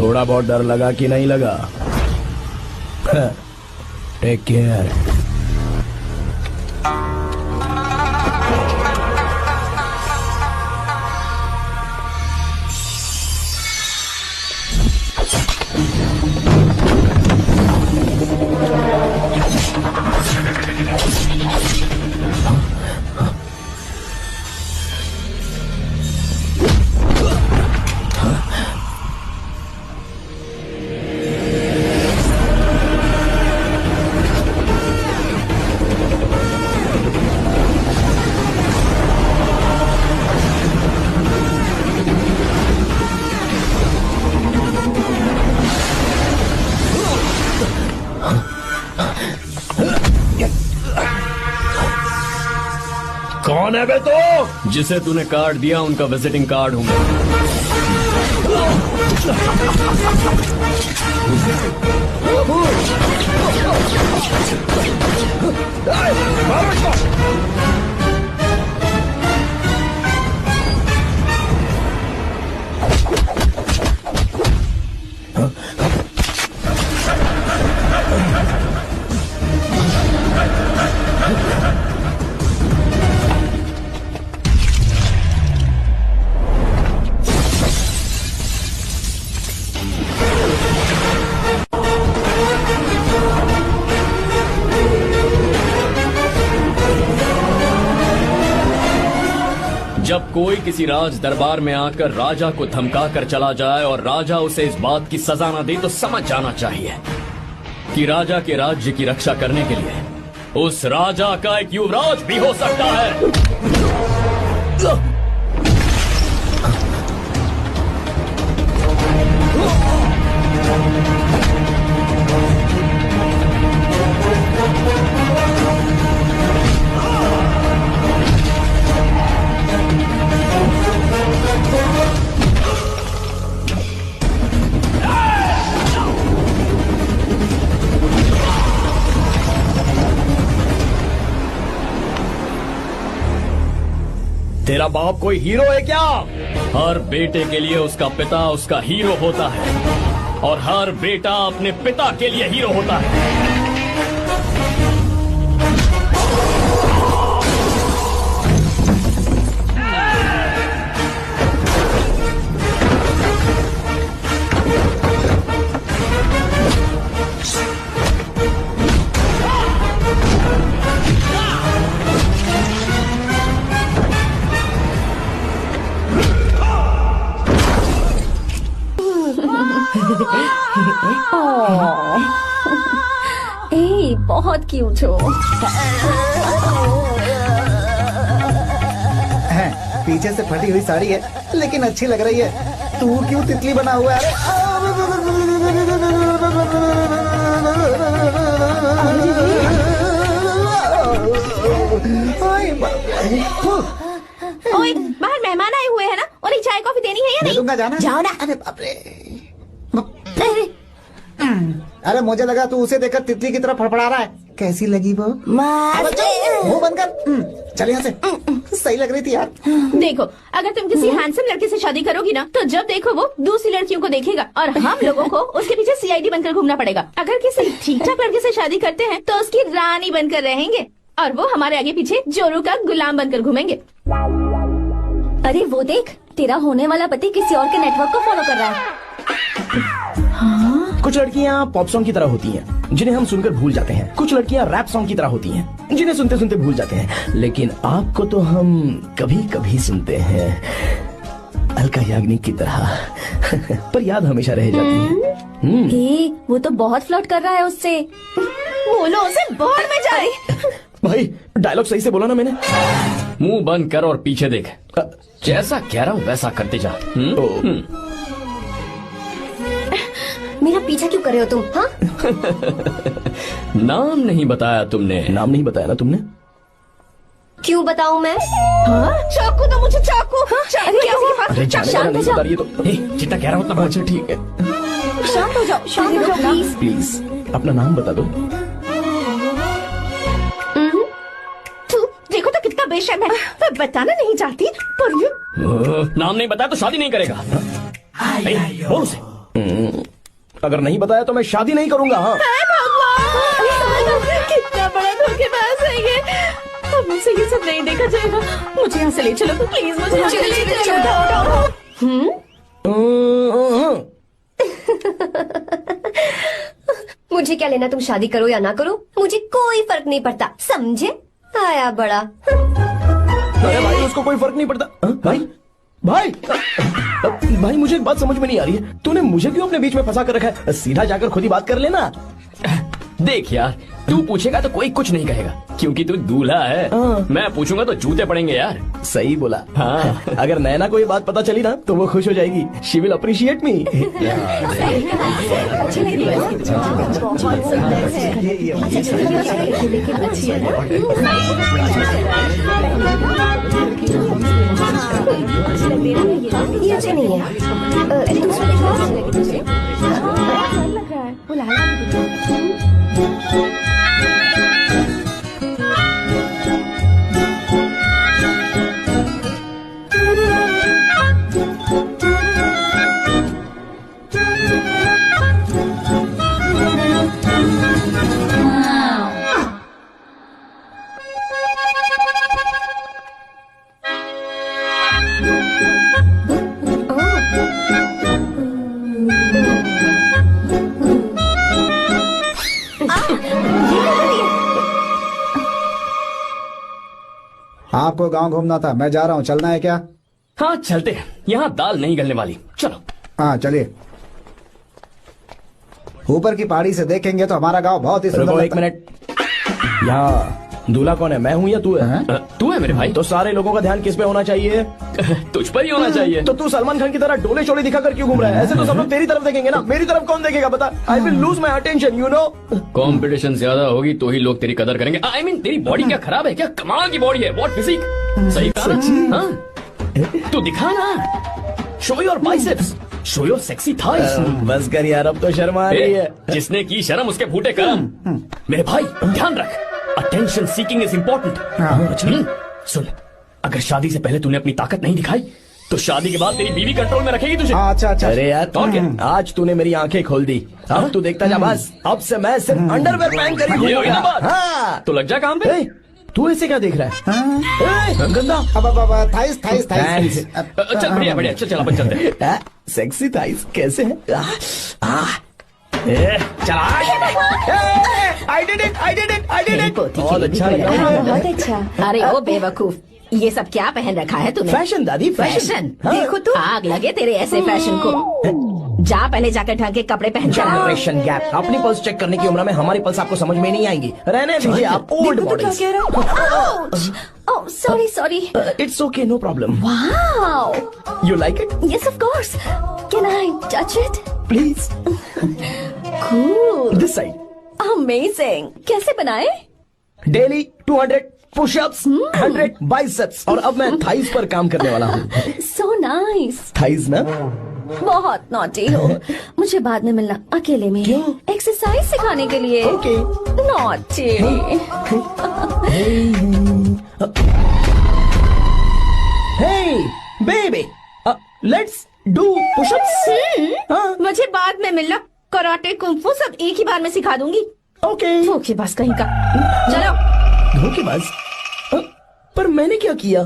थोड़ा बहुत डर लगा कि नहीं लगा? Take care. कौन है बे तो? जिसे तूने कार्ड दिया उनका विजिटिंग कार्ड हूं मैं। जब कोई किसी राज दरबार में आकर राजा को धमका कर चला जाए और राजा उसे इस बात की सजा न दे तो समझ जाना चाहिए कि राजा के राज्य की रक्षा करने के लिए उस राजा का एक युवराज भी हो सकता है। तेरा बाप कोई हीरो है क्या? हर बेटे के लिए उसका पिता उसका हीरो होता है और हर बेटा अपने पिता के लिए हीरो होता है। ए, बहुत क्यूट हो। पीछे से फटी हुई साड़ी है लेकिन अच्छी लग रही है। तू क्यों तितली बना हुआ है? ओए, बाहर मेहमान आए हुए हैं ना, उन्हें चाय कॉफी देनी है या नहीं? दूंगा, जाना। जाओ ना। अरे बाप रे। अरे मुझे लगा तू उसे देखकर तितली की तरफ फड़फड़ा रहा है। कैसी लगी वो? मुंह बंद कर। चल यहाँ से। सही लग रही थी यार। देखो, अगर तुम किसी हैंडसम लड़के से शादी करोगी ना तो जब देखो वो दूसरी लड़कियों को देखेगा और हम लोगों को उसके पीछे सीआईडी बनकर घूमना पड़ेगा। अगर किसी ठीक ठाक लड़के से शादी करते हैं तो उसकी रानी बनकर रहेंगे और वो हमारे आगे पीछे जोरू का गुलाम बनकर घूमेंगे। अरे वो देख, तेरा होने वाला पति किसी और के नेटवर्क को फॉलो कर रहा है। हाँ? कुछ लड़कियाँ पॉप सॉन्ग की तरह होती हैं, जिन्हें हम सुनकर भूल जाते हैं। कुछ लड़कियाँ रैप सॉन्ग की तरह होती हैं, जिन्हें सुनते सुनते भूल जाते हैं। लेकिन आपको तो हम कभी कभी सुनते हैं, अलका याग्निक की तरह। पर याद हमेशा रह जाती है। वो तो बहुत फ्लर्ट कर रहा है उससे। बोलो उसे बाहर में जाए। भाई डायलॉग सही से बोला ना मैंने? मुंह बंद कर और पीछे देख। जैसा कह रहा हूँ वैसा करते जा। मेरा पीछा क्यों कर रहे हो तुम? हाँ? नाम नहीं बताया तुमने। नाम नहीं बताया ना तुमने? क्यों बताऊं मैं? हाँ? चाकू दो मुझे, चाकू। अरे शांत हो जाओ। तो जितना कह रहा हूँ उतना। अच्छा ठीक है, शांत हो जाओ, शांत हो जाओ प्लीज। प्लीज अपना नाम बता दो। देखो तो कितना बेशर्म है, मैं बताना नहीं चाहती पर नाम नहीं बताया तो शादी नहीं करेगा। बोल उसे, अगर नहीं बताया तो मैं शादी नहीं करूंगा। हाँ कितना बड़ा धोखेबाज है ये। अब मुझसे ये सब नहीं देखा जाएगा। मुझे यहाँ से ले चलो प्लीज, मुझे यहाँ से ले चलो। मुझे क्या लेना तुम शादी करो या ना करो, मुझे कोई फर्क नहीं पड़ता, समझे? आया बड़ा। अरे भाई उसको कोई फर्क नहीं पड़ता। भाई भाई भाई मुझे एक बात समझ में नहीं आ रही है, तूने मुझे क्यों अपने बीच में फंसा कर रखा है? सीधा जाकर खुद ही बात कर लेना। देख यार, तू पूछेगा तो कोई कुछ नहीं कहेगा क्योंकि तू दूल्हा है। मैं पूछूंगा तो जूते पड़ेंगे यार। सही बोला। हाँ। अगर नैना को ये बात पता चली ना तो वो खुश हो जाएगी। शी विल अप्रिशिएट मी। ये अच्छे नहीं है। दूसरा देखो। आपको गांव घूमना था, मैं जा रहा हूँ, चलना है क्या? हाँ चलते हैं, यहाँ दाल नहीं गलने वाली। चलो। हाँ चलिए। ऊपर की पहाड़ी से देखेंगे तो हमारा गांव बहुत ही सुंदर। एक मिनट, यहाँ दूल्हा कौन है, मैं हूँ या तू है? तू है मेरे भाई। तो सारे लोगों का ध्यान किस पे होना चाहिए? तुझ पर ही होना चाहिए। तो तू सलमान खान की तरह डोले शोले दिखाकर क्यों घूम रहा है? ऐसे तो सब लोग तेरी तरफ देखेंगे ना, मेरी तरफ कौन देखेगा बता? I will lose my attention, you know. Competition ज्यादा होगी तो ही लोग तेरी कदर करेंगे। आई मीन तेरी बॉडी क्या खराब है क्या? कमाल की बॉडी है, व्हाट फिजिक। सही कहा ना? हाँ? तू दिखा ना, show your biceps, show your sexy thighs. बस कर यार, अब तो शर्म आ रही है। जिसने की शर्म उसके फूटे कर्म। मेरे भाई ध्यान रख, अटेंशन सीकिंग इज इम्पोर्टेंट। सुन, अगर शादी से पहले तूने अपनी ताकत नहीं दिखाई तो शादी के बाद तेरी बीवी कंट्रोल में रखेगी तुझे। अच्छा अच्छा। अरे यार और क्या? आज तूने मेरी आंखें खोल दी। अब तू देखता जा बस, अब से मैं सिर्फ अंडरवेयर पहन कर ही ये हुई ना बात? हाँ। तो लग जा काम पे। ए, तू ऐसे क्या देख रहा है? ए, गंदा। अब थाइस थाइस थाइस। चल बढ़िया बढ़िया, चल अपन चलते हैं। सेक्सी थाइस कैसे है? चला। I did it. बहुत अच्छा लगा। बहुत अच्छा। अरे ओ बेवकूफ, ये सब क्या पहन रखा है तूने? फैशन दादी, फैशन। हाँ। देखो तू, आग लगे तेरे ऐसे फैशन को। जा पहले जाकर ढंग के कपड़े पहन कर आ। Generation gap. अपनी पल्स चेक करने की उम्र में हमारी पल्स आपको समझ में नहीं आएंगी। रहने दीजिए आप old models. Oh sorry sorry. It's okay, no problem. Wow. You like it? Yes, of course. Can I touch it? Please Cool. This side. Amazing. कैसे बनाए? डेली 200 पुशअप्स, 100 बाइसेप्स, और अब मैं थाइस पर काम करने वाला हूँ। So nice. थाइस ना? बहुत नॉटी हो। मुझे बाद में मिलना अकेले में। क्यों? एक्सरसाइज सिखाने के लिए। Okay. Naughty. Hey, baby, let's do push-ups. हाँ, मुझे बाद में मिलना। कराटे कुंफू सब एक ही बार में सिखा दूंगी। okay. धोखेबाज कहीं का। चलो। धोखेबाज? पर मैंने क्या किया?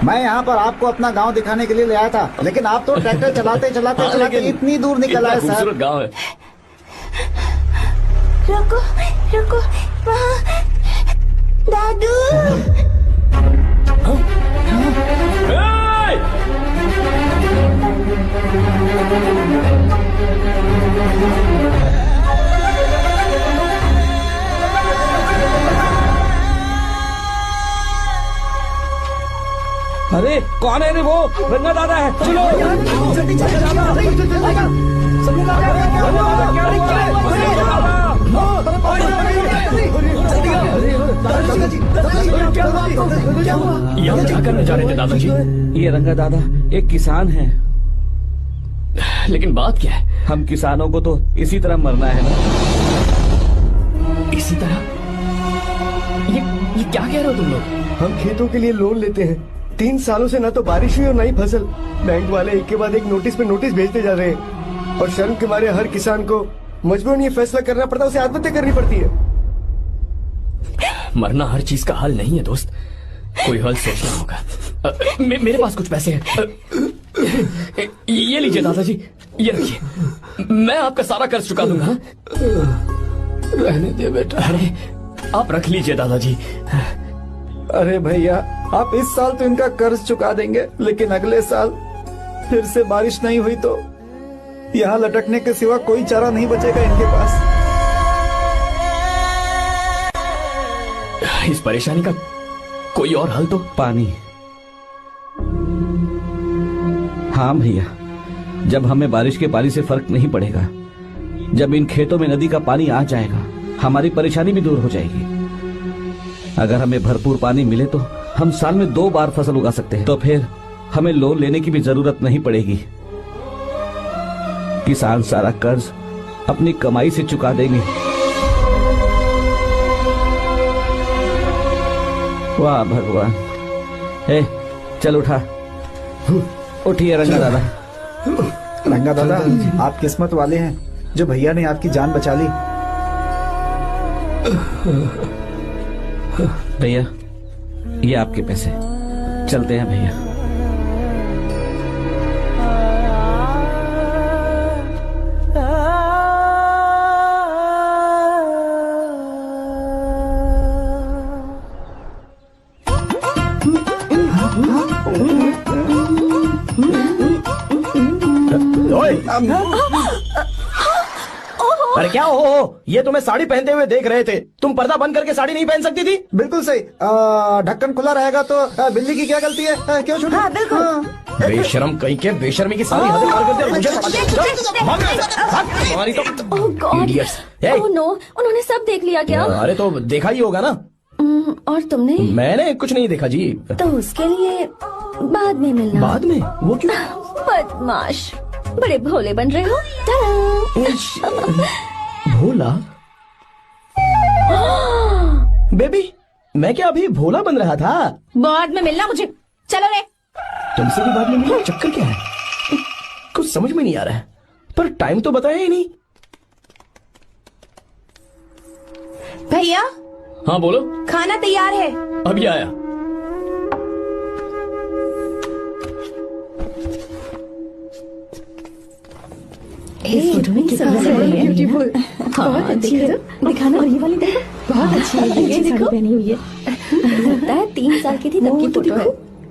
मैं यहाँ पर आपको अपना गांव दिखाने के लिए ले आया था, लेकिन आप तो ट्रैक्टर चलाते चलाते चलाते इतनी दूर निकल आए सर। खूबसूरत गाँव है। रुको रुको, वहाँ दादू। अरे कौन है रे वो? रंगा दादा है। चलो जल्दी यहाँ क्या करने जा रहे थे दादाजी? ये रंगा दादा एक किसान है। लेकिन बात क्या है? हम किसानों को तो इसी तरह मरना है ना। इसी तरह? ये क्या कह रहे हो तुम लोग? हम खेतों के लिए लोन लेते हैं, 3 सालों से ना तो बारिश हुई और ना ही फसल। बैंक वाले एक के बाद एक नोटिस पे नोटिस भेजते जा रहे हैं और शर्म के मारे हर किसान को मजबूरन ये फैसला करना पड़ता है, उसे आत्महत्या करनी पड़ती है। मरना हर चीज का हल नहीं है दोस्त, कोई हल सोचना होगा। मेरे पास कुछ पैसे हैं। ये लीजिए दादाजी, ये रखिए, मैं आपका सारा कर्ज चुका दूंगा। रहने दे बेटा। अरे आप रख लीजिए दादाजी। अरे भैया, आप इस साल तो इनका कर्ज चुका देंगे, लेकिन अगले साल फिर से बारिश नहीं हुई तो यहाँ लटकने के सिवा कोई चारा नहीं बचेगा इनके पास। इस परेशानी का कोई और हल तो। पानी। हाँ भैया, जब हमें बारिश के पानी से फर्क नहीं पड़ेगा, जब इन खेतों में नदी का पानी आ जाएगा, हमारी परेशानी भी दूर हो जाएगी। अगर हमें भरपूर पानी मिले तो हम साल में 2 बार फसल उगा सकते हैं, तो फिर हमें लोन लेने की भी जरूरत नहीं पड़ेगी। किसान सारा कर्ज अपनी कमाई से चुका देंगे। वाह भगवान। चल उठा, उठिए रंगा दादा। रंगा दादा, आप किस्मत वाले हैं जो भैया ने आपकी जान बचा ली। भैया, ये आपके पैसे, चलते हैं भैया। अरे क्या हो, ये तुम्हें साड़ी पहनते हुए देख रहे थे, तुम पर्दा बंद करके साड़ी नहीं पहन सकती थी? बिल्कुल सही। ढक्कन खुला रहेगा तो बिल्ली की क्या गलती है? क्यों छोटी? हाँ, बिल्कुल। बेशरम कहीं के, बेशर्मी की सारी हदें पार कर दी और मुझे तुम्हारी तो ओह गॉड, idiots। ओह नो, उन्होंने सब देख लिया क्या? अरे तो देखा ही होगा ना। और तुमने? मैंने कुछ नहीं देखा जी। तो उसके लिए बाद में मिलना। बाद में? वो क्यों? बदमाश, बड़े भोले बन रहे हो। भोला? बेबी, मैं क्या अभी भोला बन रहा था? बाद में मिलना मुझे, चलो रे। तुमसे भी बाद में मिलना? चक्कर क्या है? कुछ समझ में नहीं आ रहा है, पर टाइम तो बताया ही नहीं। भैया, हाँ बोलो। खाना तैयार है। अभी आया। इस फोटो में कितना ब्यूटीफुल। बहुत अच्छी है। दिखाना। और ये वाली देखो, बहुत अच्छी है। ये देखो, पहनी हुई है। लगता है 3 साल की थी तब की फोटो है।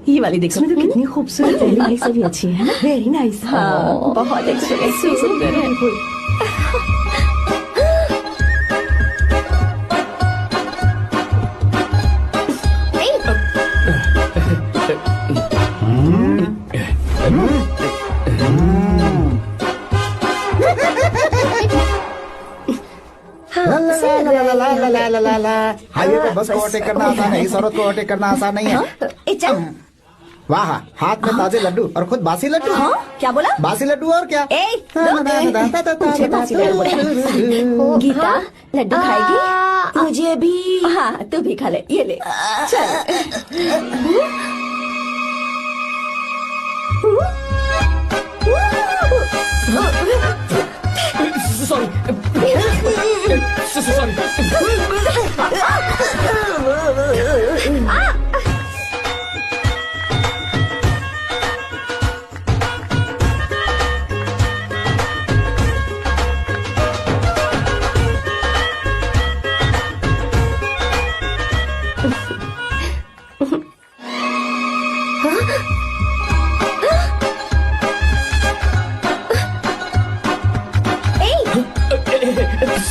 ये वाली देखो, इसमें तो कितनी खूबसूरत है। से भी अच्छी है ना? Very nice. हाँ, बहुत सुंदर है। हाईवे पे बस को ओवरटेक करना आसान है, इस औरत को ओवरटेक करना आसान नहीं है। वाह, हाथ में ताजे लड्डू और खुद बासी लड्डू। क्या बोला? बासी लड्डू और क्या? मुझे बासी लड्डू बोला। गीता, लड्डू खाएगी? मुझे भी। हाँ, तू भी खा ले, ये ले। चल।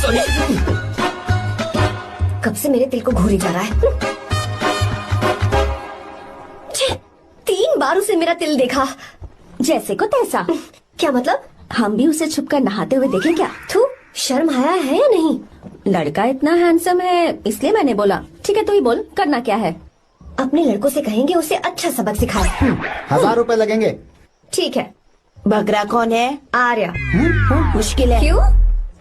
Sorry, sorry. कब से मेरे दिल को घूरी जा रहा है। 3 बार उसे मेरा तिल देखा, जैसे को तैसा। क्या मतलब? हम भी उसे छुपकर नहाते हुए देखें क्या? थू, शर्म आया है या नहीं? लड़का इतना हैंडसम है इसलिए मैंने बोला। ठीक है, तू ही बोल, करना क्या है? अपने लड़कों से कहेंगे उसे अच्छा सबक सिखाए। 1000 रुपए लगेंगे। ठीक है। बकरा कौन है? आर्या। मुश्किल है। क्यों?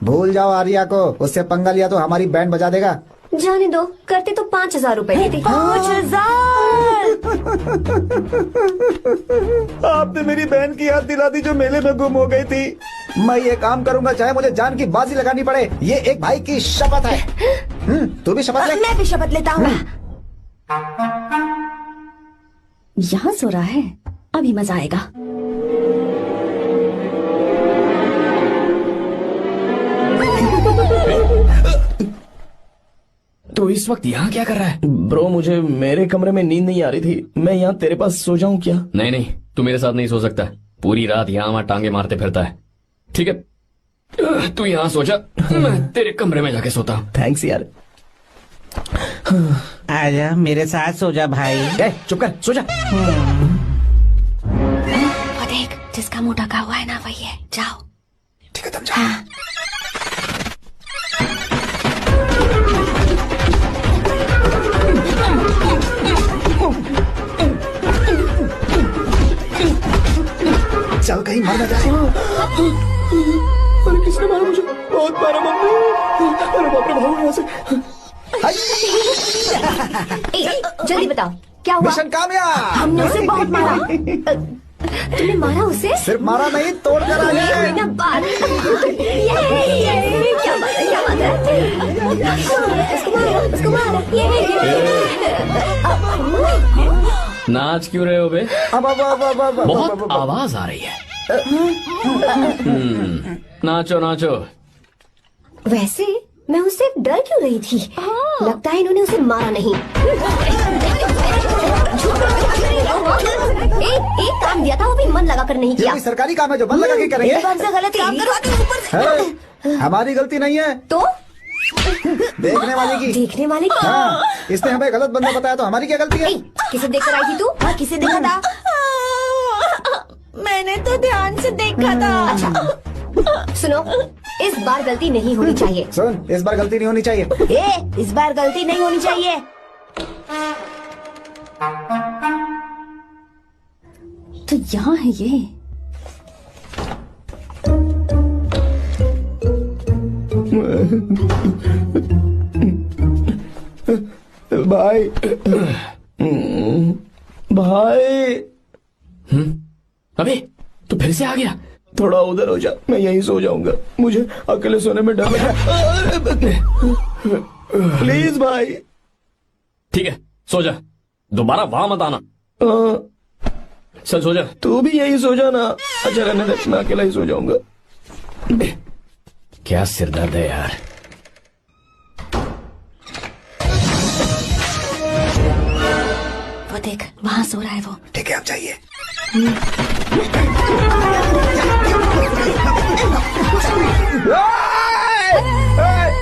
भूल जाओ आर्या को, उससे पंगा लिया तो हमारी बैंड बजा देगा। जाने दो, करते तो 5,000 रुपए की थी। 5,000। आपने मेरी बहन की याद दिला दी जो मेले में गुम हो गई थी। मैं ये काम करूंगा चाहे मुझे जान की बाजी लगानी पड़े। ये एक भाई की शपथ है। तू भी शपथ ले। मैं भी शपथ लेता हूँ। यहाँ सो रहा है, अभी मजा आएगा। तो इस वक्त यहाँ क्या कर रहा है? ब्रो मुझे मेरे कमरे में नींद नहीं आ रही थी, मैं यहाँ तेरे पास सो जाऊं क्या? नहीं नहीं, तू मेरे साथ नहीं सो सकता। पूरी रात यहाँ वहाँ टांगे मारते फिरता है। ठीक है, तू यहाँ सो जा, मैं तेरे कमरे में जाके सोता हूँ। थैंक्स यार। आजा मेरे साथ सो जा भाई। चुप कर, सो जा। वो देख, जिसका मुंह ढका हुआ है ना वही है। जाओ। ठीक है, तुम जाओ। चल कहीं मर ना जाए। अरे किसने मारा मुझे? बहुत मारा मम्मी। अरे बाप रे, भागो यहाँ से। जल्दी बताओ क्या हुआ? मिशन कामयाब। हमने उसे बहुत मारा। तुमने मारा उसे? सिर्फ मारा नहीं, तोड़ कर आ ये हुई ना बात। ये क्या बात है, क्या बात है? उसको मारो। नाच क्यों रहे हो बे? बहुत आवाज आ रही है। नाचो नाचो। वैसे मैं उससे डर क्यों रही थी? लगता है इन्होंने उसे मारा नहीं। एक काम दिया था, वो भी मन लगा कर नहीं ये किया। कोई सरकारी काम है जो मन लगा के करेंगे? एक बार से गलत काम करवाते हो ऊपर से। है, हमारी गलती नहीं है, तो देखने वाले की। देखने वाले की। हाँ, इसने हमें गलत बंदा बताया तो हमारी क्या गलती है? किसे देखकर आई थी तू? हाँ, किसे देखा था? मैंने तो ध्यान से देखा था। अच्छा सुनो, इस बार गलती नहीं होनी चाहिए। सुन, इस बार गलती नहीं होनी चाहिए। इस बार गलती नहीं होनी चाहिए। तो यहाँ है ये। भाई भाई। अबे तू फिर से आ गया? थोड़ा उधर हो जा, मैं यहीं सो जाऊंगा। मुझे अकेले सोने में डर लग रहा है। प्लीज भाई। ठीक है, सो जा, दोबारा वहां मत आना। चल सो जा। तू भी यहीं सो जा ना। अच्छा रहने दे, मैं अकेला ही सो जाऊंगा। क्या सिरदर्द है यार। वो देख, वहाँ सो रहा है वो। ठीक है, अब जाइए।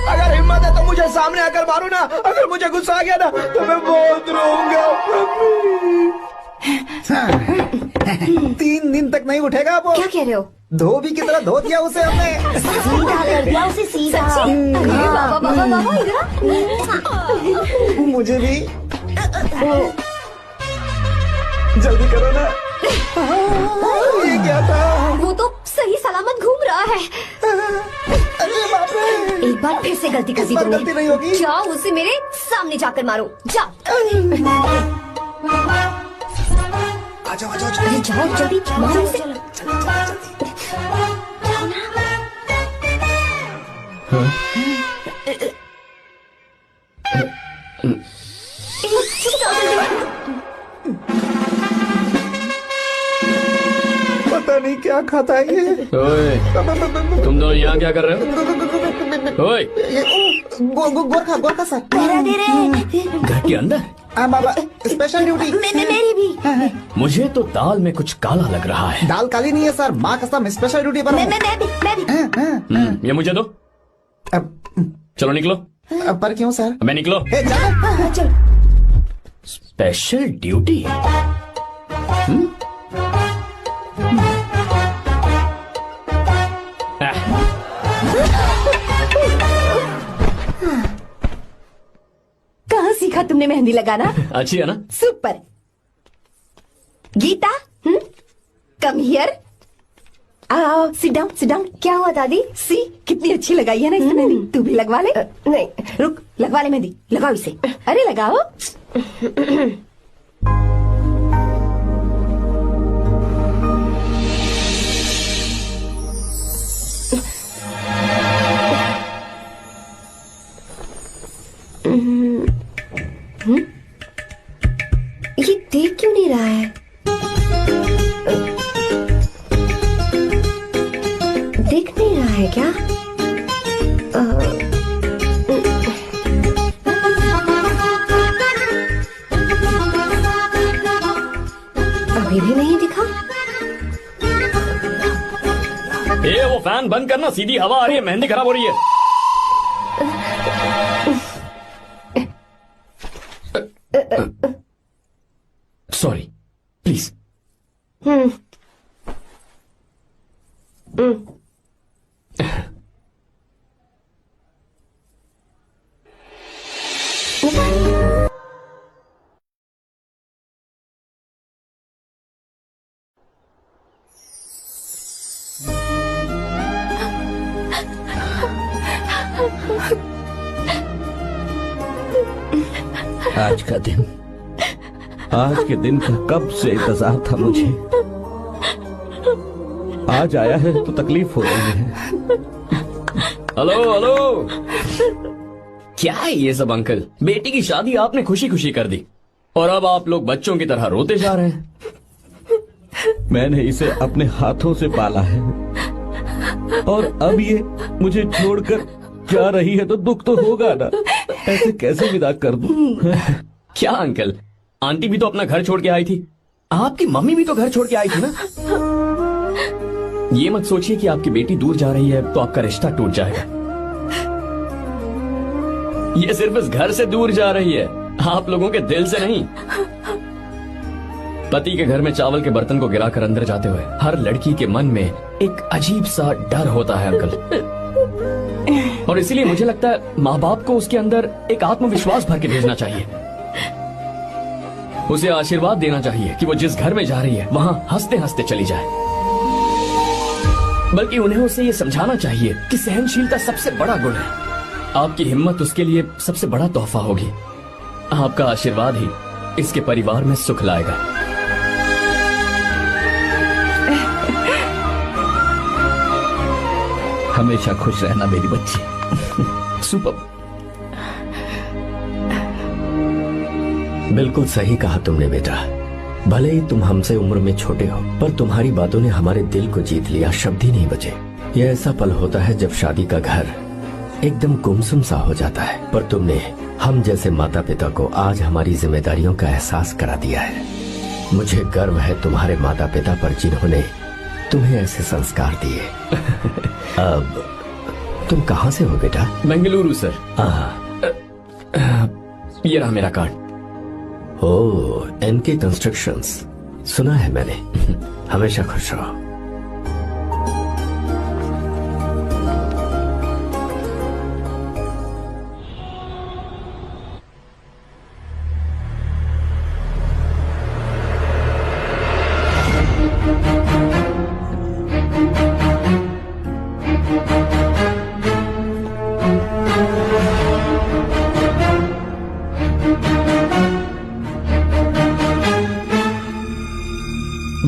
अगर हिम्मत है तो मुझे सामने आकर मारो ना। अगर मुझे गुस्सा आ गया ना तो मैं बहुत रोऊंगा। 3 दिन तक नहीं उठेगा वो। क्या कह रहे हो? धोबी की तरह धो दिया उसे हमने। सीधा कर दिया उसे, सीधा। बाबा बाबा बाबा इधर। मुझे भी जल्दी करो ना। ये क्या था? वो तो सही सलामत घूम रहा है। अरे बाप रे, एक बार फिर से गलती कर दी इस बार तुमने। गलती नहीं होगी। जाओ, उसे मेरे सामने जाकर मारो। जाओ। आ जाओ, आ जाओ। अरे जाओ जल्दी, मारो उसे। पता नहीं क्या खाता है ये। ओए, तुम दोनों यहाँ क्या कर रहे हो? ओए, गोरखा सर। घर के अंदर? बाबा, स्पेशल ड्यूटी। मेरी भी। मुझे तो दाल में कुछ काला लग रहा है। दाल काली नहीं है सर, माँ कसम स्पेशल ड्यूटी पर हूँ। मैं भी। ये मुझे दो। चलो निकलो। पर क्यों सर? मैं निकलो। चल। Special duty? कहाँ सीखा तुमने मेहंदी लगाना? अच्छी है ना? सुपर। Geeta, come here. आओ। Sit down. क्या हुआ दादी? सी कितनी अच्छी लगाई है ना इसने मेहंदी। तू भी लगवा ले। नहीं रुक, लगवा ले मेहंदी, लगाओ इसे। अरे लगाओ। ये देख क्यों नहीं रहा है? देख नहीं रहा है क्या? अभी भी नहीं दिखा। वो फैन बंद करना, सीधी हवा आ रही है, मेहंदी खराब हो रही है। Sorry, please. आज के दिन का कब से इंतजार था मुझे। आज आया है तो तकलीफ हो रही है। हेलो, क्या है ये सब अंकल? बेटी की शादी आपने खुशी खुशी कर दी और अब आप लोग बच्चों की तरह रोते जा रहे हैं। मैंने इसे अपने हाथों से पाला है और अब ये मुझे छोड़कर जा रही है तो दुख तो होगा ना। ऐसे कैसे विदा कर दूं? क्या अंकल, आंटी भी तो अपना घर छोड़ के आई थी, आपकी मम्मी भी तो घर छोड़ के आई थी ना। ये मत सोचिए कि आपकी बेटी दूर जा रही है तो आपका रिश्ता टूट जाएगा। ये सिर्फ इस घर से दूर जा रही है, आप लोगों के दिल से नहीं। पति के घर में चावल के बर्तन को गिराकर अंदर जाते हुए हर लड़की के मन में एक अजीब सा डर होता है अंकल, और इसीलिए मुझे लगता है माँ बाप को उसके अंदर एक आत्मविश्वास भर के भेजना चाहिए। उसे आशीर्वाद देना चाहिए कि वो जिस घर में जा रही है वहां हंसते हंसते चली जाए। बल्कि उन्हें उसे ये समझाना चाहिए कि सहनशीलता सबसे बड़ा गुण है। आपकी हिम्मत उसके लिए सबसे बड़ा तोहफा होगी। आपका आशीर्वाद ही इसके परिवार में सुख लाएगा। हमेशा खुश रहना मेरी बच्ची। सुपर। बिल्कुल सही कहा तुमने बेटा। भले ही तुम हमसे उम्र में छोटे हो, पर तुम्हारी बातों ने हमारे दिल को जीत लिया, शब्द ही नहीं बचे। यह ऐसा पल होता है जब शादी का घर एकदम गुमसुम सा हो जाता है, पर तुमने हम जैसे माता पिता को आज हमारी जिम्मेदारियों का एहसास करा दिया है। मुझे गर्व है तुम्हारे माता पिता पर जिन्होंने तुम्हें ऐसे संस्कार दिए। अब तुम कहाँ से हो बेटा? बेंगलुरु सर। ये रहा मेरा कार्ड। ओह, एनके कंस्ट्रक्शंस, सुना है मैंने। हमेशा खुश रहो।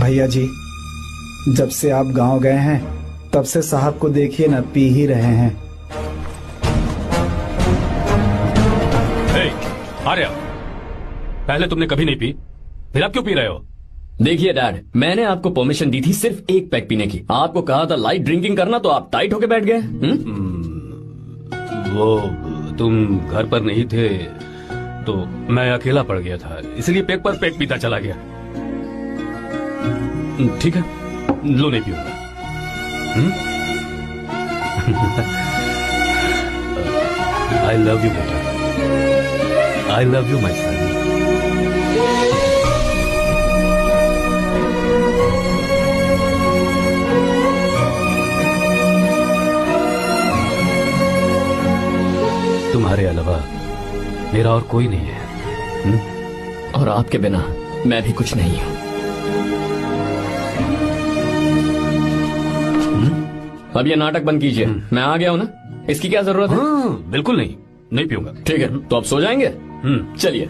भैया जी, जब से आप गांव गए हैं तब से साहब को देखिए ना, पी ही रहे हैं। आर्या, पहले तुमने कभी नहीं पी, फिर अब क्यों पी रहे हो? देखिए डैड, मैंने आपको परमिशन दी थी सिर्फ एक पैक पीने की। आपको कहा था लाइट ड्रिंकिंग करना तो आप टाइट होके बैठ गए। वो तुम घर पर नहीं थे तो मैं अकेला पड़ गया था, इसलिए पैक पर पैक पीता चला गया। ठीक है, लो नहीं पीऊंगा। आई लव यू बेटा, आई लव यू माई सन। तुम्हारे अलावा मेरा और कोई नहीं है। और आपके बिना मैं भी कुछ नहीं हूं। अब ये नाटक बंद कीजिए। मैं आ गया हूँ ना, इसकी क्या जरूरत है? हाँ, बिल्कुल नहीं पीऊंगा। ठीक है, तो आप सो जाएंगे? चलिए।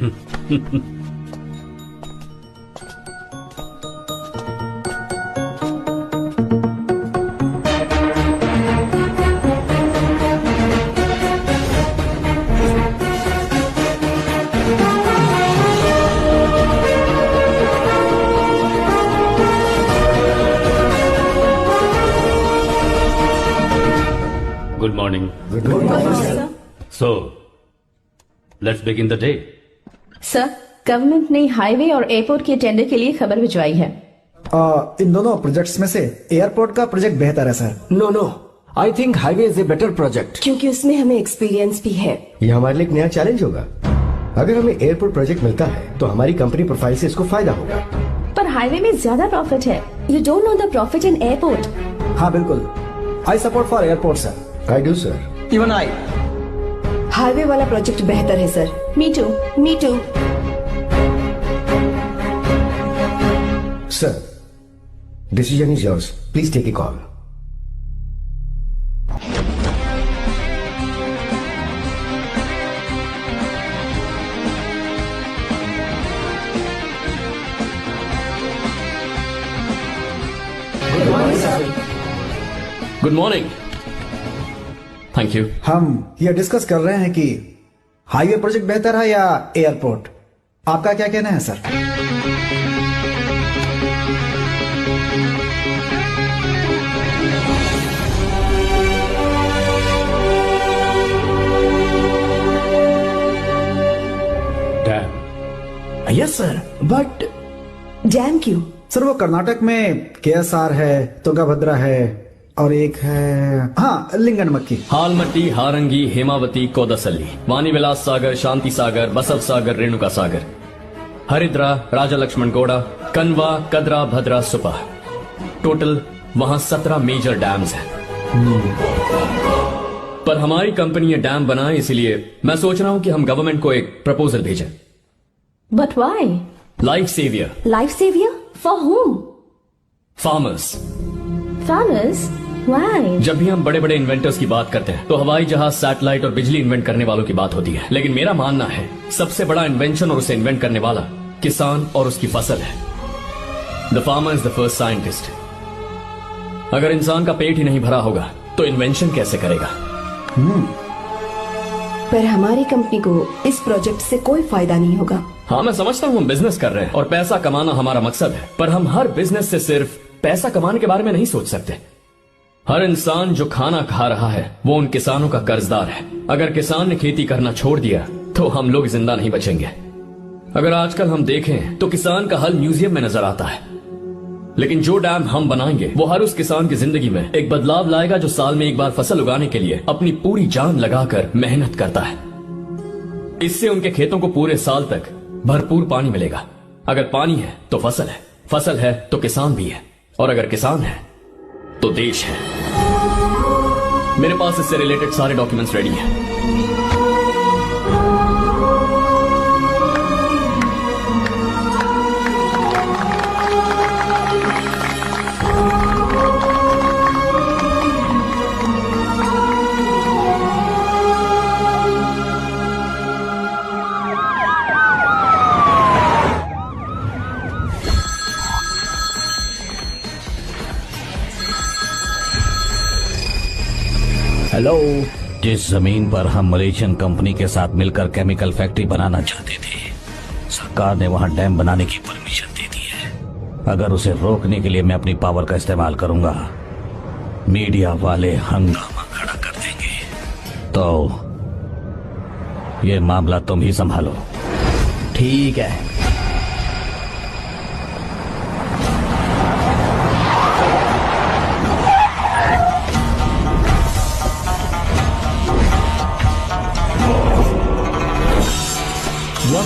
Good morning. So let's begin the day. Sir, government ने हाईवे और एयरपोर्ट के टेंडर के लिए खबर भिजवाई है। इन दोनों प्रोजेक्ट्स में से एयरपोर्ट का प्रोजेक्ट बेहतर है sir. No, I think highway is a better project. क्योंकि उसमें हमें एक्सपीरियंस भी है। ये हमारे लिए एक नया चैलेंज होगा। अगर हमें एयरपोर्ट प्रोजेक्ट मिलता है तो हमारी कंपनी प्रोफाइल से इसको फायदा होगा। पर हाईवे में ज्यादा प्रॉफिट है। You don't know the profit in airport. हाँ बिल्कुल, I support for airport sir. I do sir. Even I. Highway वाला प्रोजेक्ट बेहतर है सर। Me too. Sir, decision is yours, please take a call. Good morning. Thank you. हम ये discuss कर रहे हैं कि हाईवे प्रोजेक्ट बेहतर है या एयरपोर्ट। आपका क्या कहना है sir? Dam. Yes sir, but dam क्यों? सर वो कर्नाटक में केएसआर है, तुंगाभद्रा है और एक है हाँ लिंगनमक्की। हालमट्टी, हारंगी, हेमावती, कोदसल्ली, वानी विलास सागर, शांति सागर, बसव सागर, रेणुका सागर, हरिद्रा, राजा लक्ष्मण गौड़ा, कनवा, कदरा, भद्रा, सुपा। टोटल वहां 17 मेजर डैम्स हैं। पर हमारी कंपनी ये डैम बनाए, इसलिए मैं सोच रहा हूं कि हम गवर्नमेंट को एक प्रपोजल भेजें। But why? Life saviour. Life saviour for whom? Farmers. Farmers? Why? जब भी हम बड़े बड़े इन्वेंटर्स की बात करते हैं तो हवाई जहाज, सैटेलाइट और बिजली इन्वेंट करने वालों की बात होती है, लेकिन मेरा मानना है सबसे बड़ा इन्वेंशन और उसे इन्वेंट करने वाला किसान और उसकी फसल है। The farmer is the first scientist. अगर इंसान का पेट ही नहीं भरा होगा तो इन्वेंशन कैसे करेगा? पर हमारी कंपनी को इस प्रोजेक्ट से कोई फायदा नहीं होगा। हाँ, मैं समझता हूँ हम बिजनेस कर रहे हैं और पैसा कमाना हमारा मकसद है, पर हम हर बिजनेस से सिर्फ पैसा कमाने के बारे में नहीं सोच सकते। हर इंसान जो खाना खा रहा है वो उन किसानों का कर्जदार है। अगर किसान ने खेती करना छोड़ दिया तो हम लोग जिंदा नहीं बचेंगे। अगर आजकल हम देखें तो किसान का हल म्यूजियम में नजर आता है, लेकिन जो डैम हम बनाएंगे वो हर उस किसान की जिंदगी में एक बदलाव लाएगा जो साल में एक बार फसल उगाने के लिए अपनी पूरी जान लगाकर मेहनत करता है। इससे उनके खेतों को पूरे साल तक भरपूर पानी मिलेगा। अगर पानी है तो फसल है, फसल है तो किसान भी है, और अगर किसान है तो देश है। मेरे पास इससे रिलेटेड सारे डॉक्यूमेंट्स रेडी हैं। हेलो। जिस जमीन पर हम मलेशियन कंपनी के साथ मिलकर केमिकल फैक्ट्री बनाना चाहते थे, सरकार ने वहां डैम बनाने की परमिशन दे दी है। अगर उसे रोकने के लिए मैं अपनी पावर का इस्तेमाल करूंगा, मीडिया वाले हंगामा खड़ा कर देंगे। तो ये मामला तुम ही संभालो। ठीक है।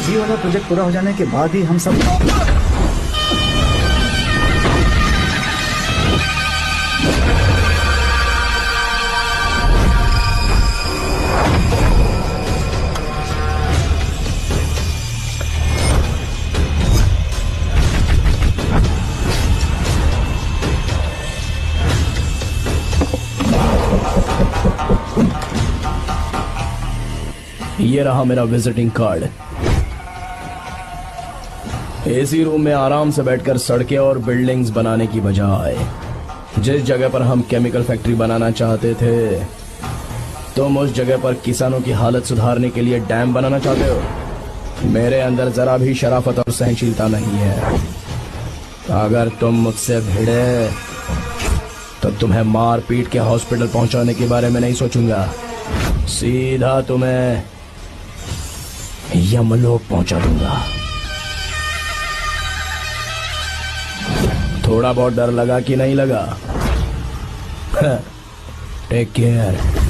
ये वाला प्रोजेक्ट पूरा हो जाने के बाद ही हम सब ये रहा मेरा विजिटिंग कार्ड। एसी रूम में आराम से बैठकर सड़कें और बिल्डिंग्स बनाने की बजाय जिस जगह पर हम केमिकल फैक्ट्री बनाना चाहते थे, तुम उस जगह पर किसानों की हालत सुधारने के लिए डैम बनाना चाहते हो। मेरे अंदर जरा भी शराफत और सहनशीलता नहीं है। अगर तुम मुझसे भिड़े तो तुम्हें मार पीट के हॉस्पिटल पहुंचाने के बारे में नहीं सोचूंगा, सीधा तुम्हें यमलोक पहुंचा दूंगा। थोड़ा बहुत डर लगा कि नहीं लगा? Take care.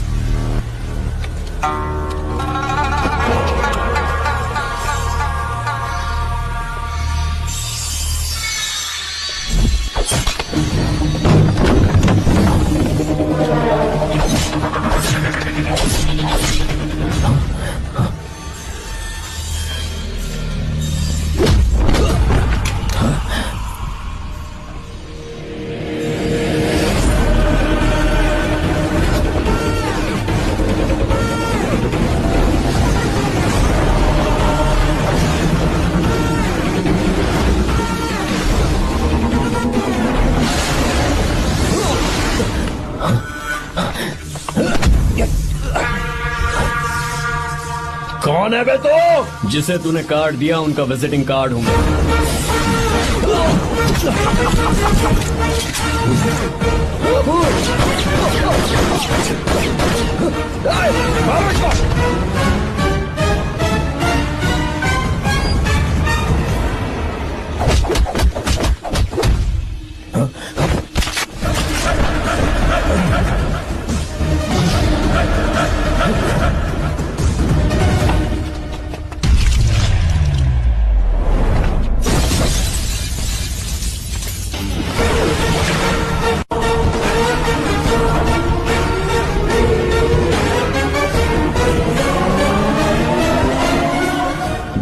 कौन है बे तो? जिसे तूने कार्ड दिया उनका विजिटिंग कार्ड हूं मैं।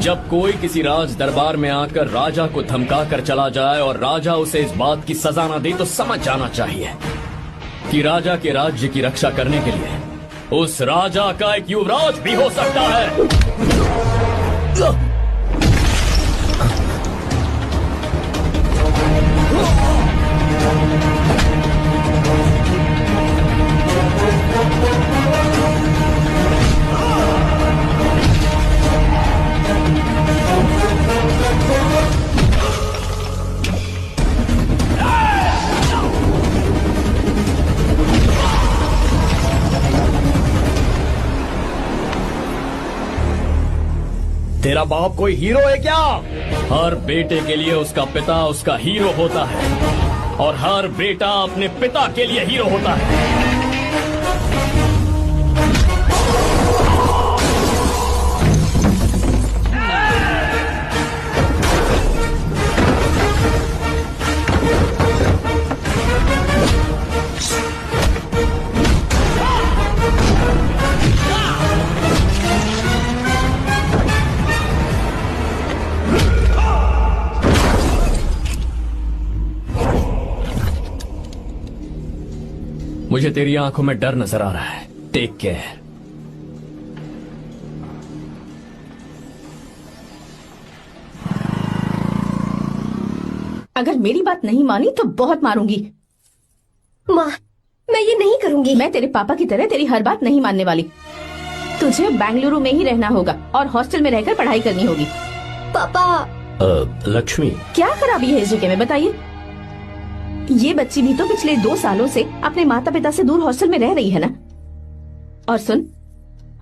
जब कोई किसी राज दरबार में आकर राजा को धमका कर चला जाए और राजा उसे इस बात की सजा न दे तो समझ जाना चाहिए कि राजा के राज्य की रक्षा करने के लिए उस राजा का एक युवराज भी हो सकता है। तेरा बाप कोई हीरो है क्या? हर बेटे के लिए उसका पिता उसका हीरो होता है और हर बेटा अपने पिता के लिए हीरो होता है। मुझे तेरी आंखों में डर नजर आ रहा है। Take care. अगर मेरी बात नहीं मानी तो बहुत मारूंगी। माँ, मैं ये नहीं करूंगी। मैं तेरे पापा की तरह तेरी हर बात नहीं मानने वाली। तुझे बेंगलुरु में ही रहना होगा और हॉस्टल में रहकर पढ़ाई करनी होगी। पापा। लक्ष्मी, क्या खराबी है इस जगह में बताइए? ये बच्ची भी तो पिछले 2 सालों से अपने माता पिता से दूर हॉस्टल में रह रही है ना। और सुन,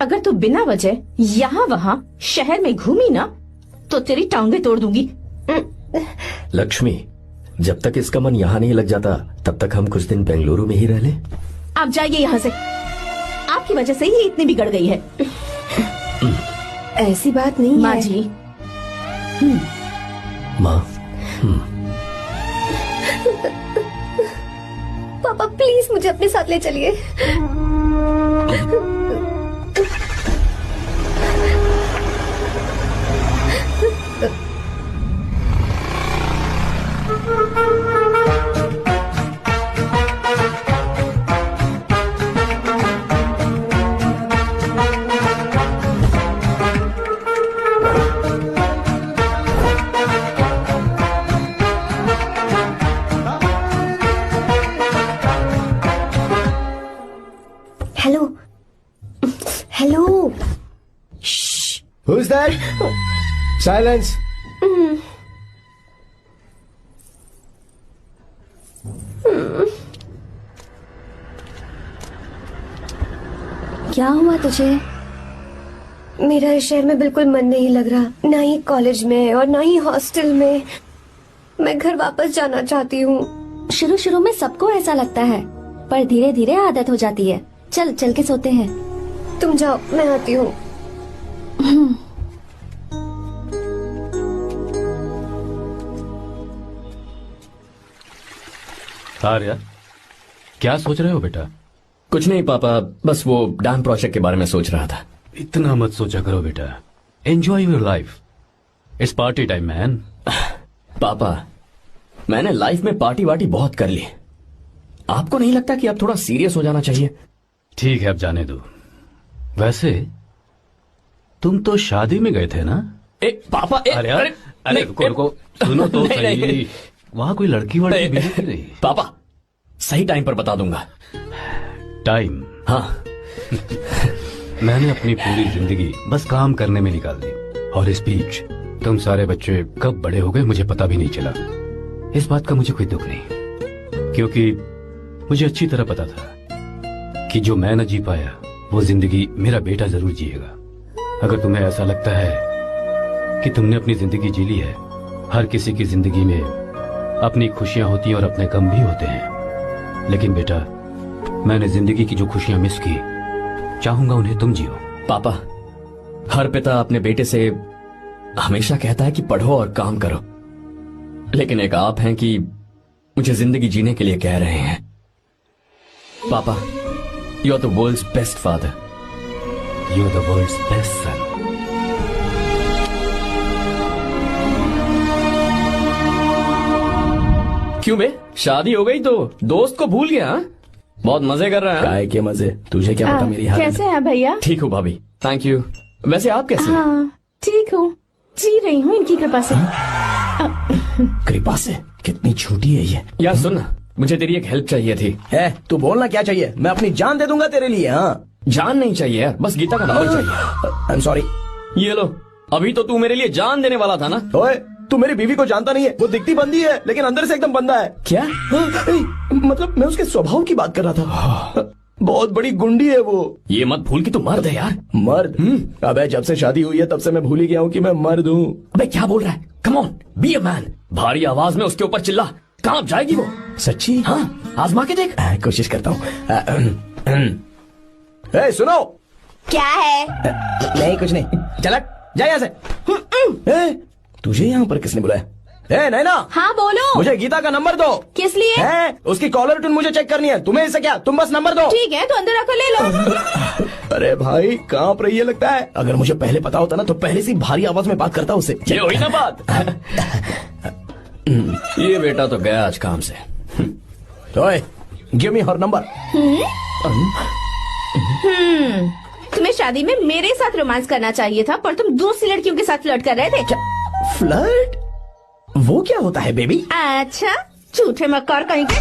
अगर तू बिना वजह यहाँ वहाँ शहर में घूमी ना तो तेरी टांगे तोड़ दूंगी। लक्ष्मी, जब तक इसका मन यहाँ नहीं लग जाता तब तक हम कुछ दिन बेंगलुरु में ही रह लें। आप जाइए यहाँ से। आपकी वजह से ही इतनी बिगड़ गई है। ऐसी बात नहीं माँ है। जी। माँ, पापा प्लीज मुझे अपने साथ ले चलिए। Hello hello. Who's that? Silence. क्या हुआ तुझे? मेरा इस शहर में बिल्कुल मन नहीं लग रहा, ना ही कॉलेज में और ना ही हॉस्टल में। मैं घर वापस जाना चाहती हूँ। शुरू शुरू में सबको ऐसा लगता है, पर धीरे धीरे आदत हो जाती है। चल चल के सोते हैं। तुम जाओ, मैं आती हूँ। आर्या, क्या सोच रहे हो बेटा? कुछ नहीं पापा, बस वो डैम प्रोजेक्ट के बारे में सोच रहा था। इतना मत सोचा करो बेटा। Enjoy your life. It's party time man. पापा, मैंने लाइफ में पार्टी वार्टी बहुत कर ली। आपको नहीं लगता कि अब थोड़ा सीरियस हो जाना चाहिए? ठीक है, अब जाने दो। वैसे तुम तो शादी में गए थे ना? पापा, अरे रुको रुको, सुनो तो सही। वहां कोई लड़की वड़की मिली कि नहीं? पापा, सही टाइम पर बता दूंगा। टाइम? हाँ। मैंने अपनी पूरी जिंदगी बस काम करने में निकाल दी, और इस बीच तुम सारे बच्चे कब बड़े हो गए मुझे पता भी नहीं चला। इस बात का मुझे कोई दुख नहीं, क्योंकि मुझे अच्छी तरह पता था कि जो मैं न जी पाया वो जिंदगी मेरा बेटा जरूर जिएगा। अगर तुम्हें ऐसा लगता है कि तुमने अपनी जिंदगी जी ली है, हर किसी की जिंदगी में अपनी खुशियां होती हैं और अपने गम भी होते हैं, लेकिन बेटा मैंने जिंदगी की जो खुशियां मिस की, चाहूंगा उन्हें तुम जियो। पापा, हर पिता अपने बेटे से हमेशा कहता है कि पढ़ो और काम करो, लेकिन एक आप हैं कि मुझे जिंदगी जीने के लिए कह रहे हैं। पापा, you are the world's best father. You are the world's best son. क्यों बे, शादी हो गई तो दोस्त को भूल गया? बहुत मजे कर रहा है। काय के मजे, तुझे क्या पता मेरी हालत। कैसे हैं भैया? ठीक हूँ भाभी, थैंक यू। वैसे आप कैसे हैं? हाँ ठीक हूँ, जी रही हूँ इनकी कृपा से। कृपा से? कितनी छोटी है ये। यार सुन ना, मुझे तेरी एक हेल्प चाहिए थी। है, तू बोलना क्या चाहिए? मैं अपनी जान दे दूंगा तेरे लिए। हाँ, जान नहीं चाहिए यार, बस गीता का नंबर चाहिए। I am sorry. ये लो, अभी तो तू मेरे लिए जान देने वाला था ना। ओए, तू मेरी बीवी को जानता नहीं है। वो दिखती बंदी है लेकिन अंदर से एकदम बंदा है। क्या? मतलब मैं उसके स्वभाव की बात कर रहा था। बहुत बड़ी गुंडी है वो। ये मत भूल कि तू मर्द है यार। मर्द? अबे जब से शादी हुई है तब से मैं भूल ही गया हूँ कि मैं मर्द हूँ। अबे क्या बोल रहा है? Come on, be a man. भारी आवाज में उसके ऊपर चिल्ला, कहाँ जाएगी वो? सच्ची? हाँ, आजमा के देख। कोशिश करता हूँ। सुनो। क्या है? नहीं कुछ नहीं, चलक जा यहाँ से। तुझे यहाँ पर किसने बुलाया? नैना। हाँ बोलो। मुझे गीता का नंबर दो। किस लिए? उसकी कॉलर ट्यून मुझे चेक करनी है। तुम्हें इससे क्या, तुम बस नंबर दो। ठीक है, तो अंदर आकर ले लो। अरे भाई, कांप रही है लगता है। अगर मुझे पहले पता होता ना तो पहले से भारी आवाज में बात करता उससे। ये हुई ना बात। ये बेटा तो गया आज काम से। गिव मी हर नंबर। तुम्हें शादी में मेरे साथ रोमांस करना चाहिए था, पर तुम दूसरी लड़कियों के साथ फ्लर्ट कर रहे थे। क्या फ्लर्ट? वो क्या होता है बेबी? अच्छा, झूठे मक्कार कहीं के।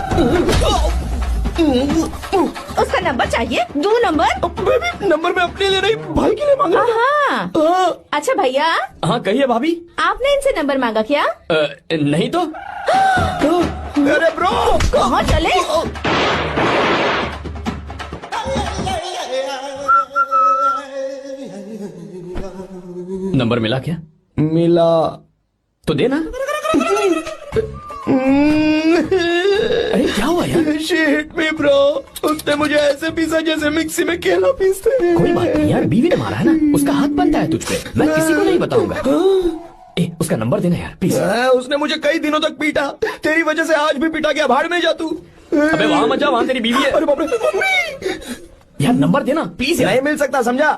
उसका नंबर चाहिए? दो नंबर। बेबी, नंबर मैं अपने लिए नहीं, भाई के लिए मांग रहा था। हाँ। अच्छा भैया। हाँ कहिए भाभी। आपने इनसे नंबर मांगा क्या? नहीं तो। अरे ब्रो, कहाँ चले? नंबर मिला क्या? मिला तो देना। अरे क्या हुआ यार? शिट मी ब्रो, उसने मुझे ऐसे पीसा जैसे मिक्सी में केला पीसते हैं। कोई बात नहीं यार, बीवी ने मारा है ना, उसका हाथ बनता है तुझ पे। मैं किसी को नहीं बताऊंगा। उसका नंबर देना यार प्लीज। उसने मुझे कई दिनों तक पीटा, तेरी वजह से आज भी पीटा गया। भाड़ में जा तू। अबे वहां मत जा, वहां तेरी बीवी है। अरे बाप रे। यार नंबर देना प्लीज। नहीं मिल सकता, समझा?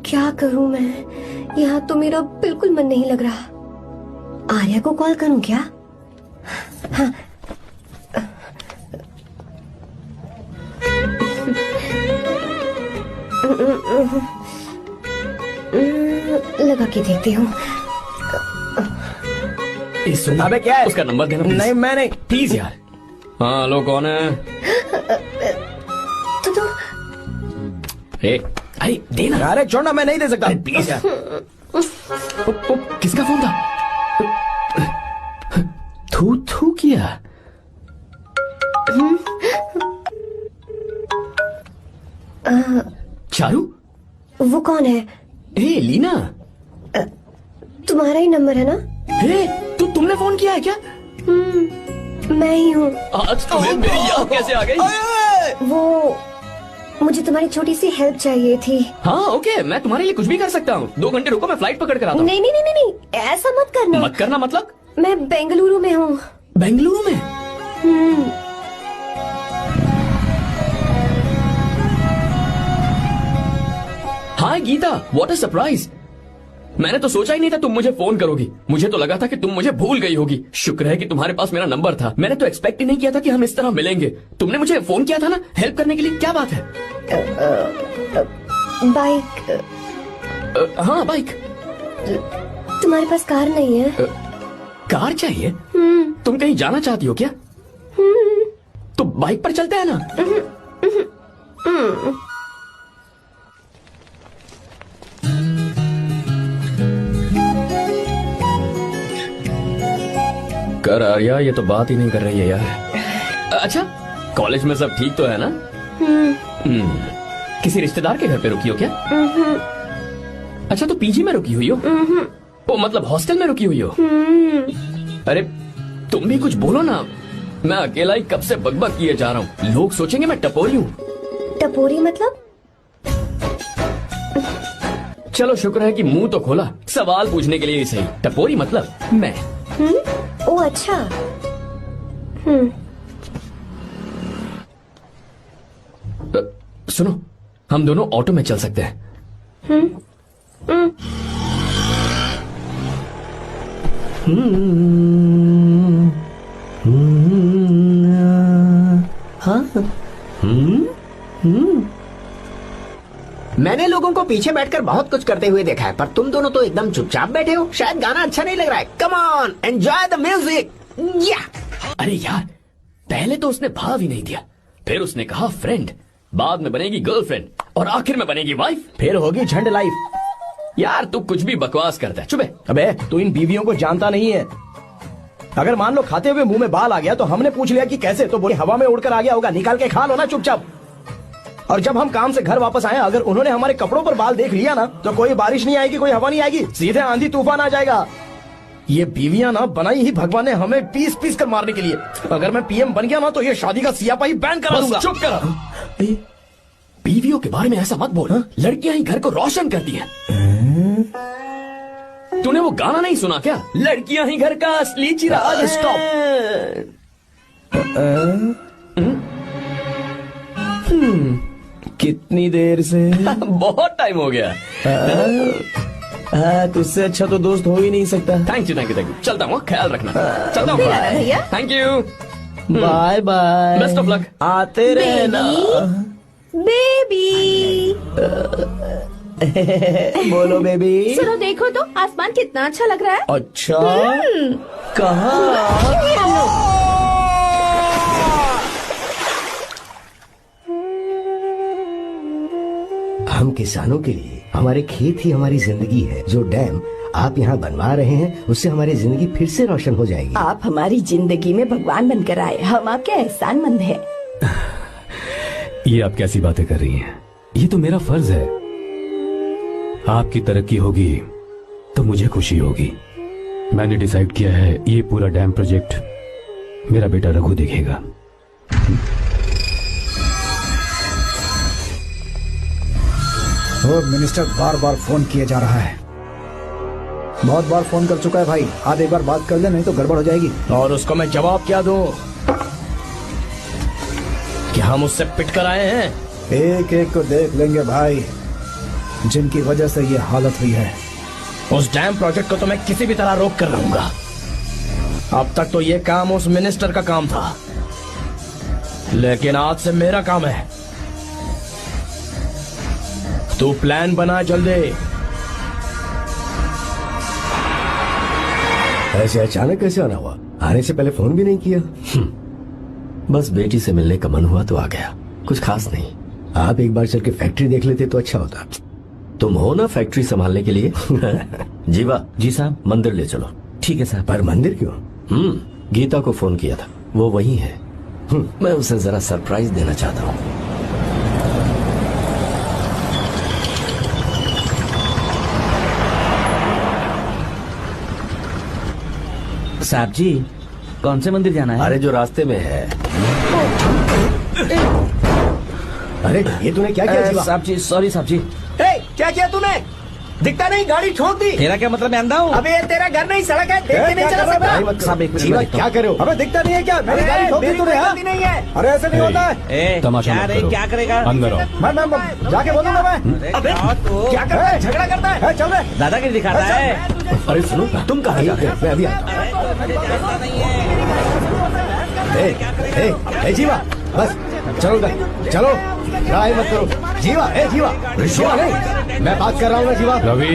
क्या करूं मैं? यहाँ तो मेरा बिल्कुल मन नहीं लग रहा। आर्या को कॉल करूं क्या? हाँ। लगा के देखती हूँ। अबे क्या है? उसका नंबर देना। नहीं मैं नहीं, प्लीज यार। हाँ लो, कौन है? तो अरे देना। अरे छोड़ना, मैं नहीं दे सकता। प्लीज यार। किसका फोन था? थू थू किया। चारू, वो कौन है? हे लीना, तुम्हारा ही नंबर है ना? हे तुमने फोन किया है क्या? मैं ही हूँ। आज तुम्हें मेरी याद कैसे आ गई? वो मुझे तुम्हारी छोटी सी हेल्प चाहिए थी। हाँ ओके, मैं तुम्हारे लिए कुछ भी कर सकता हूँ। 2 घंटे रुको, मैं फ्लाइट पकड़ कर आता हूँ। नहीं नहीं नहीं नहीं, ऐसा मत करना। मत करना मतलब? मैं बेंगलुरु में हूँ। बेंगलुरु में? हाय गीता, व्हाट अ सरप्राइज। मैंने तो सोचा ही नहीं था तुम मुझे फोन करोगी। मुझे तो लगा था कि तुम मुझे भूल गई होगी। शुक्र है कि तुम्हारे पास मेरा नंबर था। मैंने तो एक्सपेक्ट ही नहीं किया था कि हम इस तरह मिलेंगे। तुमने मुझे फोन किया था ना हेल्प करने के लिए, क्या बात है? बाइक। हाँ बाइक। तुम्हारे पास कार नहीं है? कार चाहिए? तुम कहीं जाना चाहती हो क्या? तो बाइक पर चलते हैं ना। कर आर्या, ये तो बात ही नहीं कर रही है यार। अच्छा, कॉलेज में सब ठीक तो है ना? किसी रिश्तेदार के घर पे रुकी हो क्या? अच्छा, तो पीजी में रुकी हुई हो? ओ मतलब हॉस्टल में रुकी हुई हो? अरे तुम भी कुछ बोलो ना। मैं अकेला ही कब से बकबक किए जा रहा हूँ। लोग सोचेंगे मैं टपोरी हूँ। टपोरी मतलब? चलो शुक्र है कि मुंह तो खोला, सवाल पूछने के लिए ही सही। टपोरी मतलब मैं। ओ अच्छा। सुनो, हम दोनों ऑटो में चल सकते हैं। मैंने लोगों को पीछे बैठकर बहुत कुछ करते हुए देखा है, पर तुम दोनों तो एकदम चुपचाप बैठे हो। शायद गाना अच्छा नहीं लग रहा है। Come on, enjoy the music. या अरे यार, पहले तो उसने भाव ही नहीं दिया, फिर उसने कहा फ्रेंड, बाद में बनेगी गर्लफ्रेंड और आखिर में बनेगी वाइफ, फिर होगी झंड लाइफ। यार तू कुछ भी बकवास करता है। चुप है। अबे तू इन बीवियों को जानता नहीं है। अगर मान लो खाते हुए मुंह में बाल आ गया तो हमने पूछ लिया कि कैसे, तो बोले हवा में उड़कर आ गया होगा, निकाल के खा लो ना चुपचाप। और जब हम काम से घर वापस आए, अगर उन्होंने हमारे कपड़ों पर बाल देख लिया ना, तो कोई बारिश नहीं आएगी, कोई हवा नहीं आएगी, सीधे आंधी तूफान आ जाएगा। ये बीवियां ना बनाई ही भगवान ने हमें पीस पीस कर मारने के लिए। अगर मैं पीएम बन गया ना तो ये शादी का सियापाही बैन करा दूंगा। चुप कर। बीवियों के बारे में ऐसा मत बोल। लड़कियां ही घर को रोशन करती हैं। तूने वो गाना नहीं सुना क्या? लड़कियां ही घर का असली चिराग। स्टॉप। कितनी देर से? बहुत टाइम हो गया। तुझसे अच्छा तो दोस्त हो ही नहीं सकता। Thank you thank you thank you. चलता हूँ, ख्याल रखना। चलता हूँ भैया। Thank you. Bye bye. Best of luck. आते रहना बेबी। बोलो बेबी। चलो देखो तो आसमान कितना अच्छा लग रहा है। अच्छा, कहाँ? हम किसानों के लिए हमारे खेत ही हमारी जिंदगी है। जो डैम आप यहाँ बनवा रहे हैं, उससे हमारी जिंदगी फिर से रोशन हो जाएगी। आप हमारी जिंदगी में भगवान बनकर आए, हम आपके एहसानमंद हैं। ये आप कैसी बातें कर रही हैं? ये तो मेरा फर्ज है। आपकी तरक्की होगी तो मुझे खुशी होगी। मैंने डिसाइड किया है, ये पूरा डैम प्रोजेक्ट मेरा बेटा रघु देखेगा। और मिनिस्टर बार बार फोन किया जा रहा है। बहुत बार फोन कर चुका है भाई। आज एक बार बात कर ले, नहीं तो गड़बड़ हो जाएगी। और उसको मैं जवाब क्या दूं कि हम उससे पिट कर आए हैं? एक एक को देख लेंगे भाई, जिनकी वजह से ये हालत हुई है। उस डैम प्रोजेक्ट को तो मैं किसी भी तरह रोक कर रहूंगा। अब तक तो ये काम उस मिनिस्टर का काम था, लेकिन आज से मेरा काम है। तू प्लान बना जल्दी। ऐसे अचानक कैसे आना हुआ? आने से पहले फोन भी नहीं किया? बस बेटी से मिलने का मन हुआ तो आ गया, कुछ खास नहीं। आप एक बार चल के फैक्ट्री देख लेते तो अच्छा होता। तुम हो ना फैक्ट्री संभालने के लिए। जीवा। जी साहब। मंदिर ले चलो। ठीक है साहब। पर मंदिर क्यों? गीता को फोन किया था, वो वही है। मैं उसे जरा सरप्राइज देना चाहता हूँ। साहब जी, कौन से मंदिर जाना है? अरे जो रास्ते में है। अरे ये तूने क्या किया जीवा? साहब जी सॉरी साहब जी। क्या किया तूने? दिखता नहीं, गाड़ी ठोक दी। तेरा क्या मतलब, मैं अंधा हूँ? अबे ये तेरा घर नहीं, सड़क है, देख के नहीं चला सकता। साहब एक जीवा क्या करे हो? अबे दिखता नहीं है क्या? मेरी गाड़ी ठोक दी तूने। गलती नहीं है। अरे ऐसे नहीं होता है। तमाशा क्या मत नहीं, करो। क्या करेगा? अंदर आओ। मैं जाके बोलूंगा मैं। अबे क्या करता है? झगड़ा करता है। चल रहे दादागिरी दिखाता है। अरे सुनो, तुम कहाँ जा रहे हो? मैं अभी आता हूँ। जीवा बस चलो उधर चलो, लड़ाई मत करो। जीवा जीवा जीवा नहीं, मैं बात कर रहा हूँ ना जीवा। रवि,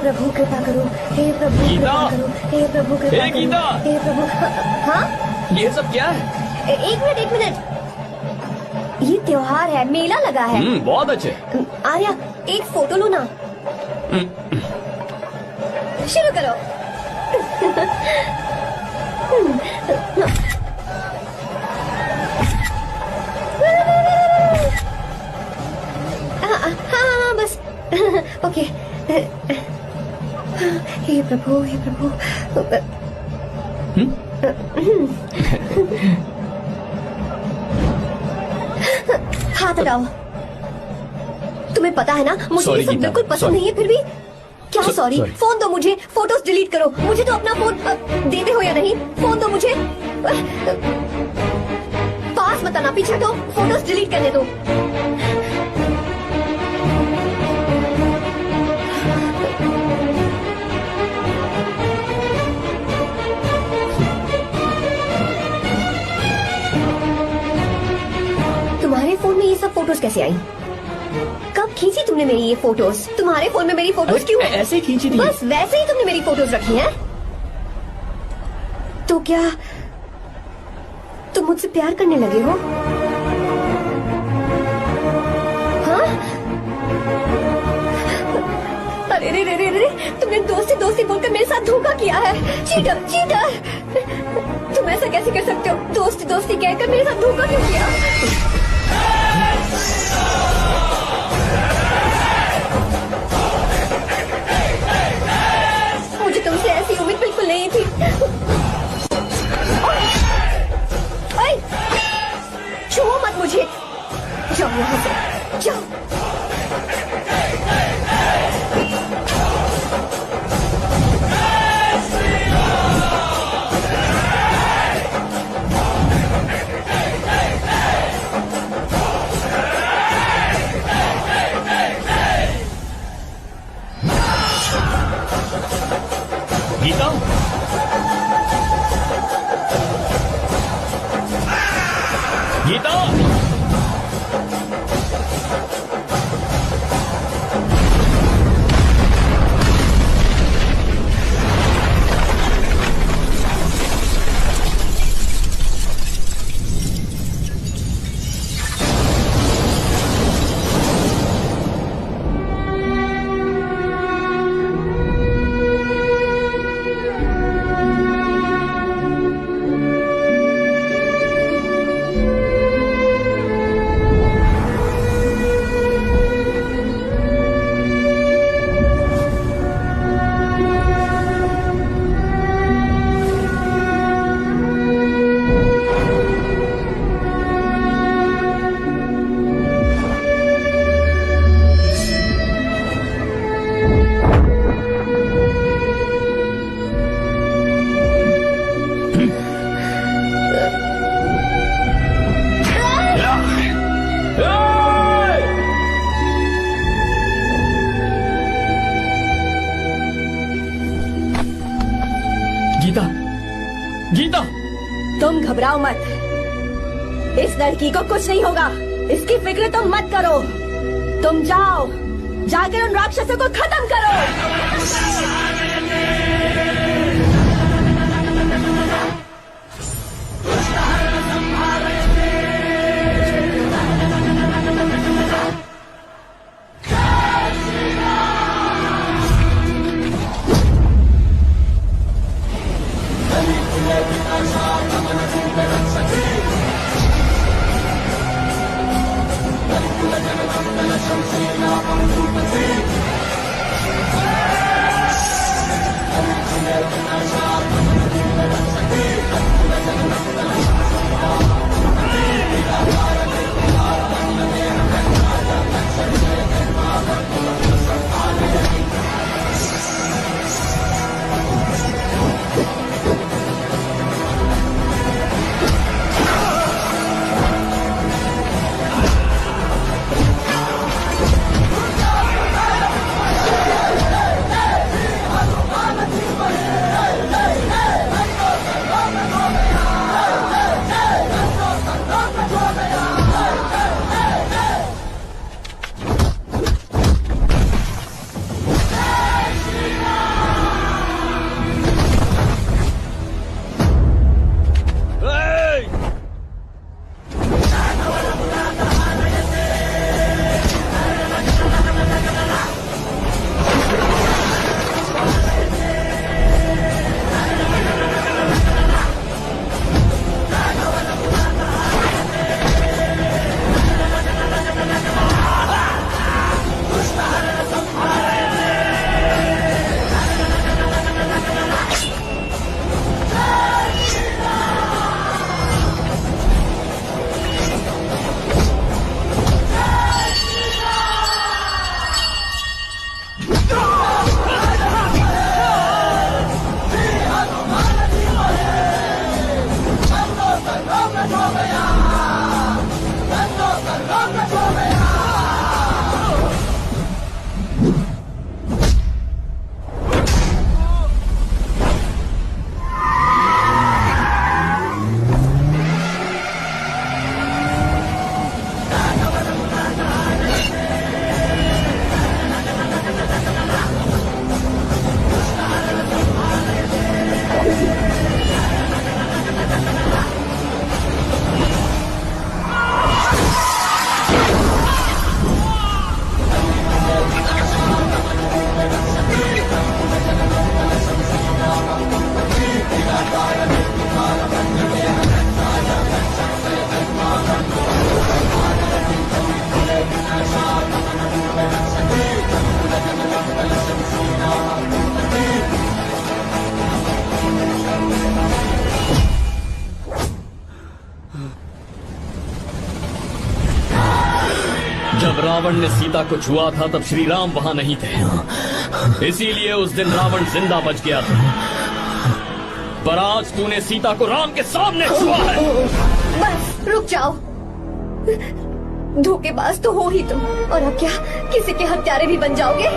प्रभु कृपा करो, हे प्रभु गीता! कृपा करो, हे प्रभु कृपा हे करो, गीता! हे प्रभु। हाँ ये सब क्या है? एक मिनट, ये त्योहार है, मेला लगा है। बहुत अच्छे। आर्या एक फोटो लो ना। शुरू करो। हाँ बस। ओके। हे प्रभु, हे प्रभु। हाथ हटाओ। तुम्हें पता है ना, मुझे ये सब बिल्कुल पसंद नहीं है, फिर भी क्या सॉरी? फोन दो मुझे, फोटोज डिलीट करो। मुझे तो अपना फोन देते हो या नहीं? फोन दो मुझे। पास मत आना, पीछे तो फोटोज डिलीट करने दो। तुम्हारे फोन में ये सब फोटोज कैसे आई? कब खींची तुमने मेरी ये फोटोज? तुम्हारे फोन में मेरी फोटोज क्यों? ऐसे खींची थी। बस वैसे ही तुमने मेरी फोटोज रखी हैं? तो क्या तुम मुझसे प्यार करने लगे हो? हाँ? अरे रे रे रे रे, तुमने दोस्ती बोलकर मेरे साथ धोखा किया है। Cheater, cheater! तुम ऐसा कैसे कर सकते हो? दोस्ती कहकर मेरे साथ धोखा क्यों किया? मुझे तुमसे ऐसी उम्मीद बिल्कुल नहीं थी। ओए, छुओ मत मुझे। जाओ यहाँ से, जाओ। गीता, गीता! घबराओ मत, इस लड़की को कुछ नहीं होगा, इसकी फिक्र तुम मत करो। तुम जाओ, जाकर उन राक्षसों को खत्म करो। जब रावण ने सीता को छुआ था तब श्री राम वहां नहीं थे, इसीलिए उस दिन रावण जिंदा बच गया था। पर आज तूने सीता को राम के सामने छुआ है। बस रुक जाओ, धोखेबाज तो हो ही तुम, और अब क्या किसी के हत्यारे भी बन जाओगे?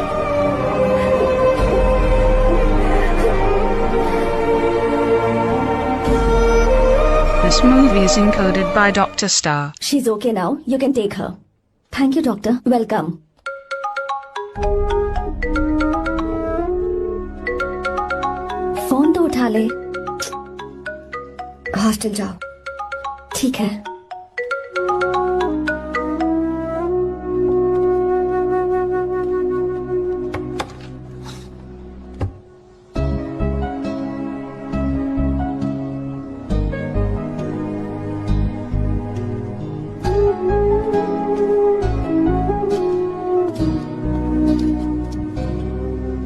This movie is encoded by Dr. Star. She's okay now. You can take her. Thank you, doctor. Welcome. Phone तो उठा ले। हॉस्टल जाओ। ठीक है।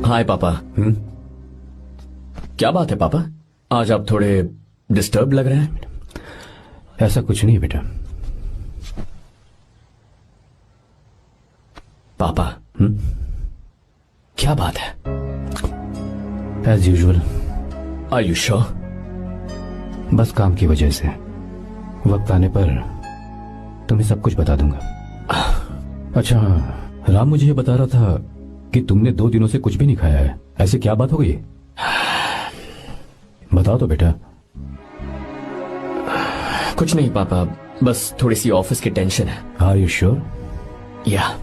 हाय पापा। क्या बात है पापा, आज आप थोड़े डिस्टर्ब लग रहे हैं। ऐसा कुछ नहीं बेटा। पापा क्या बात है? As usual. Are you sure? बस काम की वजह से, वक्त आने पर तुम्हें सब कुछ बता दूंगा। अच्छा हाँ, राम मुझे ये बता रहा था कि तुमने 2 दिनों से कुछ भी नहीं खाया है। ऐसे क्या बात हो गई? बताओ तो बेटा। कुछ नहीं पापा, बस थोड़ी सी ऑफिस की टेंशन है। Are you sure? या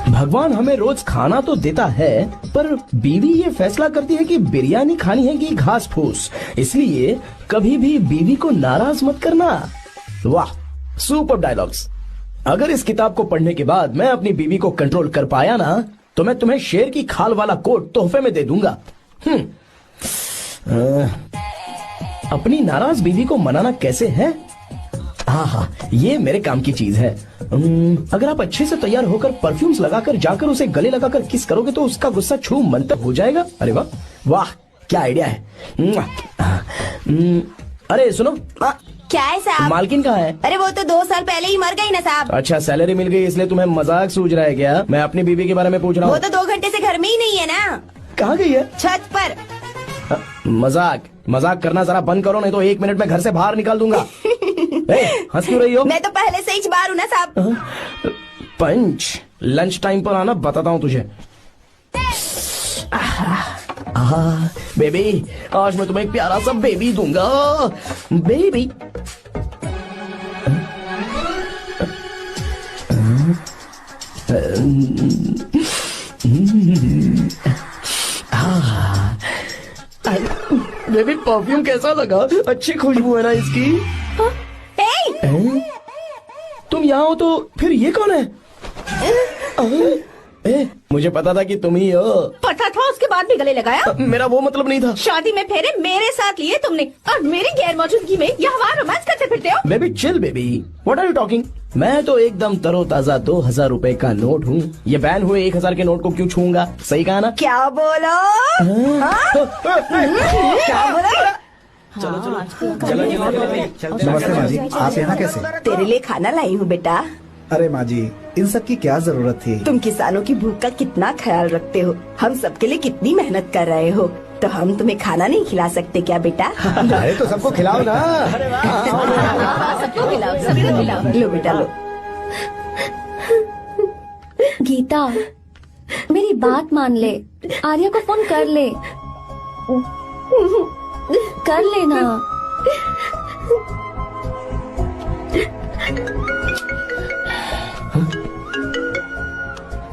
भगवान हमें रोज खाना तो देता है, पर बीवी ये फैसला करती है कि बिरयानी खानी है कि घास फूस। इसलिए कभी भी बीवी को नाराज मत करना। वाह, सुपर डायलॉग्स। अगर इस किताब को पढ़ने के बाद मैं अपनी बीवी को कंट्रोल कर पाया ना, तो मैं तुम्हें शेर की खाल वाला कोट तोहफे में दे दूंगा। अपनी नाराज बीवी को मनाना कैसे है? हाँ, ये मेरे काम की चीज है। अगर आप अच्छे से तैयार होकर परफ्यूम्स लगाकर जाकर उसे गले लगाकर किस करोगे तो उसका गुस्सा छू मंतर हो जाएगा। अरे वाह वाह, क्या आइडिया है। अरे सुनो, क्या है साहब? मालकिन कहाँ है? अरे वो तो 2 साल पहले ही मर गई ना साहब। अच्छा, सैलरी मिल गई इसलिए तुम्हें मजाक सूझ रहा है क्या? मैं अपनी बीवी के बारे में पूछ रहा हूँ। वो तो 2 घंटे से घर में ही नहीं है ना। कहाँ गई है? छत पर। मजाक करना जरा बंद करो, नहीं तो 1 मिनट में घर से बाहर निकाल दूंगा। हंस क्यों रही हो? मैं तो पहले से ही बाहर हूँ ना साहब। पंच, लंच टाइम पर आना, बताता हूँ तुझे। बेबी, आज मैं तुम्हें एक प्यारा सा बेबी दूंगा। बेबी बेबी, परफ्यूम कैसा लगा? अच्छी खुशबू है ना इसकी? तुम यहाँ हो तो फिर ये कौन है? मुझे पता था कि तुम ही हो। पता था, उसके बाद भी गले लगाया? मेरा वो मतलब नहीं था। शादी में फेरे मेरे साथ लिए तुमने और मेरी गैर मौजूदगी में यहाँ रोमांस करते फिरते हो। Baby chill baby, what are you talking? मैं तो एकदम तरोताजा 2000 रुपए का नोट हूँ। ये बैन हुए 1000 के नोट को क्यों छूऊंगा? सही कहा ना? क्या बोलो? क्या बोलो? नमस्ते माँ जी, आप यहाँ कैसे? तेरे लिए खाना लाई हूँ बेटा। अरे माँ जी, इन सब की क्या जरूरत थी? तुम किसानों की भूख का कितना ख्याल रखते हो, हम सबके लिए कितनी मेहनत कर रहे हो, तो हम तुम्हें खाना नहीं खिला सकते क्या बेटा? अरे तो सबको खिलाओ ना। सबको खिलाओ, सबको खिलाओ। लो बेटा लो। गीता, मेरी बात मान ले, आर्या को फोन कर ले। कर लेना।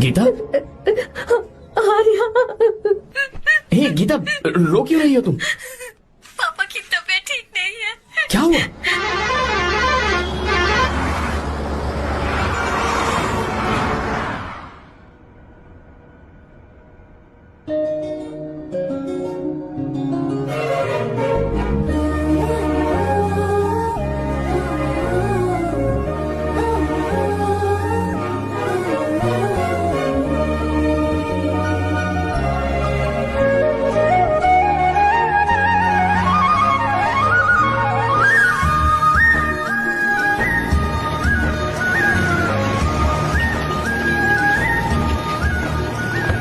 गीता, आर्या, हे गीता, रो क्यों रही हो तुम? पापा की तबीयत ठीक नहीं है। क्या हुआ?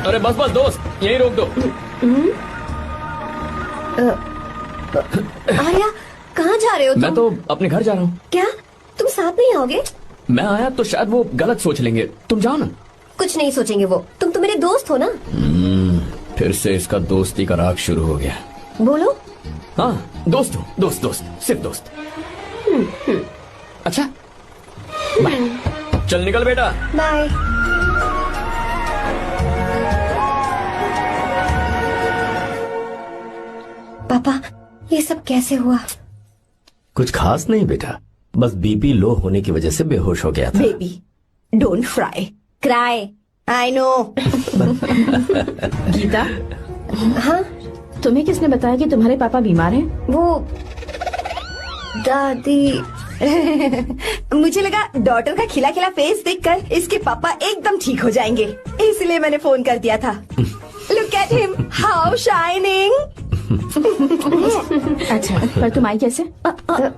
अरे बस बस दोस्त, यही रोक दो। आर्या, कहाँ जा रहे हो तुम? मैं तो अपने घर जा रहा हूँ। क्या तुम साथ नहीं आओगे? मैं आया तो शायद वो गलत सोच लेंगे, तुम जाओ ना। कुछ नहीं सोचेंगे वो, तुम तो मेरे दोस्त हो ना। फिर से इसका दोस्ती का राग शुरू हो गया। बोलो। हाँ, दोस्त हो, दोस्त दोस्त, सिर्फ दोस्त। अच्छा, बाय। चल निकल बेटा। बाय। पापा, ये सब कैसे हुआ? कुछ खास नहीं बेटा, बस बीपी लो होने की वजह से बेहोश हो गया था। Baby, don't fry cry, I know. Geeta, हाँ, तुम्हें किसने बताया कि तुम्हारे पापा बीमार हैं? वो दादी। मुझे लगा डॉटर का खिला खिला फेस देखकर इसके पापा एकदम ठीक हो जाएंगे, इसलिए मैंने फोन कर दिया था। Look at him, how shining. अच्छा, पर तुम आई कैसे?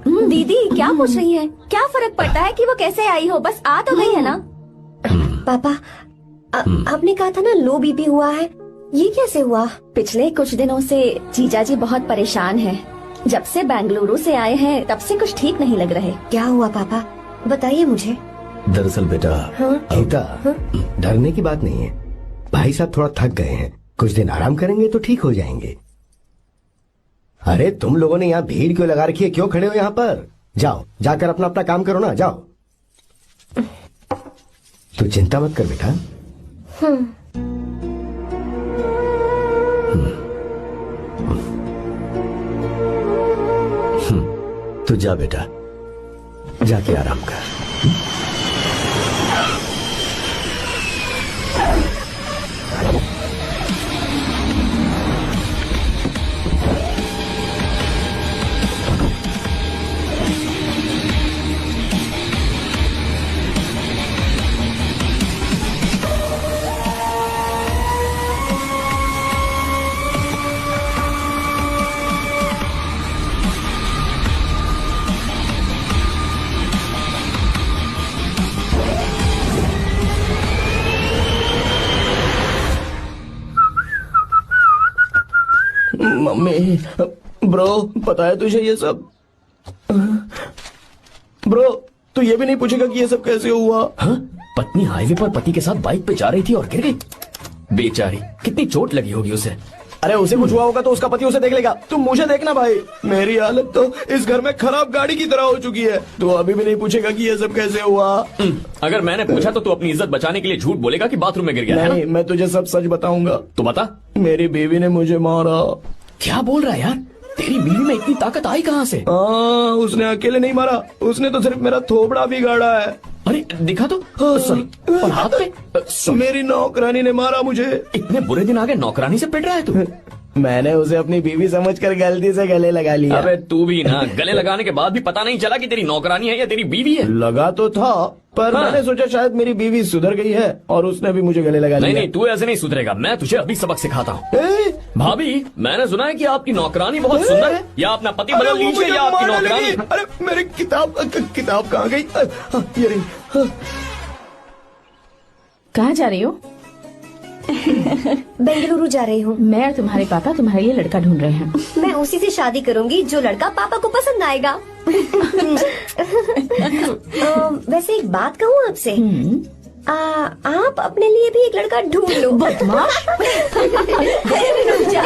दीदी क्या पूछ रही है? क्या फर्क पड़ता है कि वो कैसे आई हो, बस आ तो गई है ना। पापा, आपने कहा था ना लो बीपी हुआ है, ये कैसे हुआ? पिछले कुछ दिनों से जीजा जी बहुत परेशान हैं। जब से बेंगलुरु से आए हैं तब से कुछ ठीक नहीं लग रहे। क्या हुआ पापा, बताइए मुझे। दरअसल बेटा, गीता, डरने की बात नहीं है। भाई साहब थोड़ा थक गए हैं, कुछ दिन आराम करेंगे तो ठीक हो जाएंगे। अरे तुम लोगों ने यहाँ भीड़ क्यों लगा रखी है? क्यों खड़े हो यहाँ पर? जाओ, जाकर अपना अपना काम करो ना, जाओ। तू चिंता मत कर बेटा। तू जा बेटा, जाके आराम कर। मम्मी, ब्रो, पता है तुझे ये सब? ब्रो, तू ये भी नहीं पूछेगा कि ये सब कैसे हुआ? हाँ? पत्नी हाईवे पर पति के साथ बाइक पे जा रही थी और गिर गई। बेचारी, कितनी चोट लगी होगी उसे। अरे उसे कुछ हुआ होगा तो उसका पति उसे देख लेगा, तुम मुझे देखना भाई। मेरी हालत तो इस घर में खराब गाड़ी की तरह हो चुकी है। तू अभी भी नहीं पूछेगा कि ये सब कैसे हुआ? अगर मैंने पूछा तो तू अपनी इज्जत बचाने के लिए झूठ बोलेगा कि बाथरूम में गिर गया। नहीं, मैं तुझे सब सच बताऊंगा। तो बता। मेरी बीवी ने मुझे मारा। क्या बोल रहा है यार? तेरी बीवी में इतनी ताकत आई कहाँ से? उसने अकेले नहीं मारा, उसने तो सिर्फ मेरा थोबड़ा बिगाड़ा है। अरे दिखा तो। सॉरी, और हाथ पे? मेरी नौकरानी ने मारा मुझे। इतने बुरे दिन आ गए, नौकरानी से पिट रहा है तू? मैंने उसे अपनी बीवी समझकर गलती से गले लगा लिया। अबे तू भी ना, गले लगाने के बाद भी पता नहीं चला कि तेरी नौकरानी है या तेरी बीवी है। लगा तो था, पर मैंने सोचा शायद मेरी बीवी सुधर गई है और उसने भी मुझे गले लगा लिया। नहीं, तू ऐसे नहीं सुधरेगा, मैं तुझे अभी सबक सिखाता हूँ। भाभी, मैंने सुना है कि आपकी नौकरानी बहुत सुंदर है। या अपना पति बदल लीजिए या आपकी नौकरानी। अरे मेरी किताब कहाँ गई? ये रही। कहाँ जा रही हो? बेंगलुरु जा रही हूँ। मैं और तुम्हारे पापा तुम्हारे लिए लड़का ढूंढ रहे हैं। मैं उसी से शादी करूंगी जो लड़का पापा को पसंद आएगा। वैसे एक बात कहूँ आपसे, आप अपने लिए भी एक लड़का ढूंढ लो। बदमाश। रुक जा।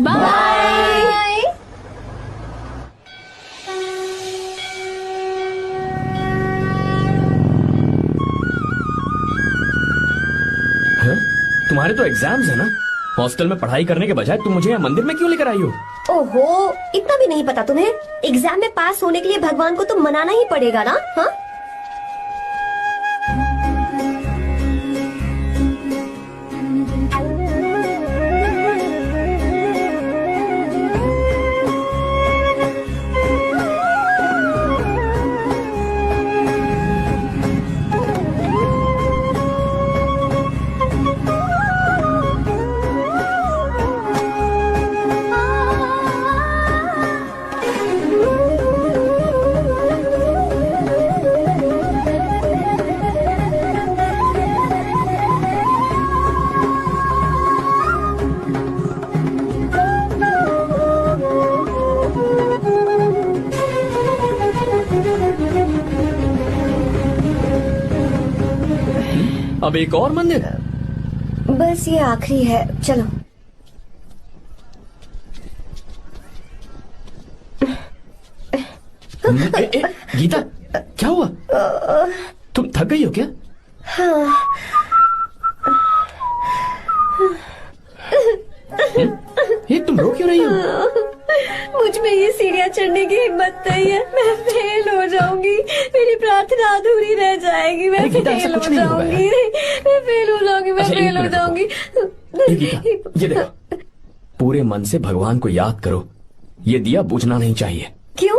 बाय। तुम्हारे तो एग्जाम्स है ना? हॉस्टल में पढ़ाई करने के बजाय तुम मुझे यहाँ मंदिर में क्यों लेकर आई हो? ओहो, इतना भी नहीं पता तुम्हें? एग्जाम में पास होने के लिए भगवान को तो मनाना ही पड़ेगा ना? हाँ? अब एक और मंदिर? बस ये आखिरी है, चलो। गीता, क्या हुआ? तुम थक गई हो क्या? हाँ। ये तुम रो क्यों रही हो? मुझ में ये सीढ़ियाँ चढ़ने की हिम्मत नहीं है। मैं फेल हो जाऊंगी, मेरी प्रार्थना अधूरी रह जाएगी। मैं फेल हो जाऊंगी, मैं फेल हो जाऊंगी, मैं फेल हो जाऊंगी। गीता, ये देखो, पूरे मन से भगवान को याद करो। ये दिया बुझना नहीं चाहिए। क्यों?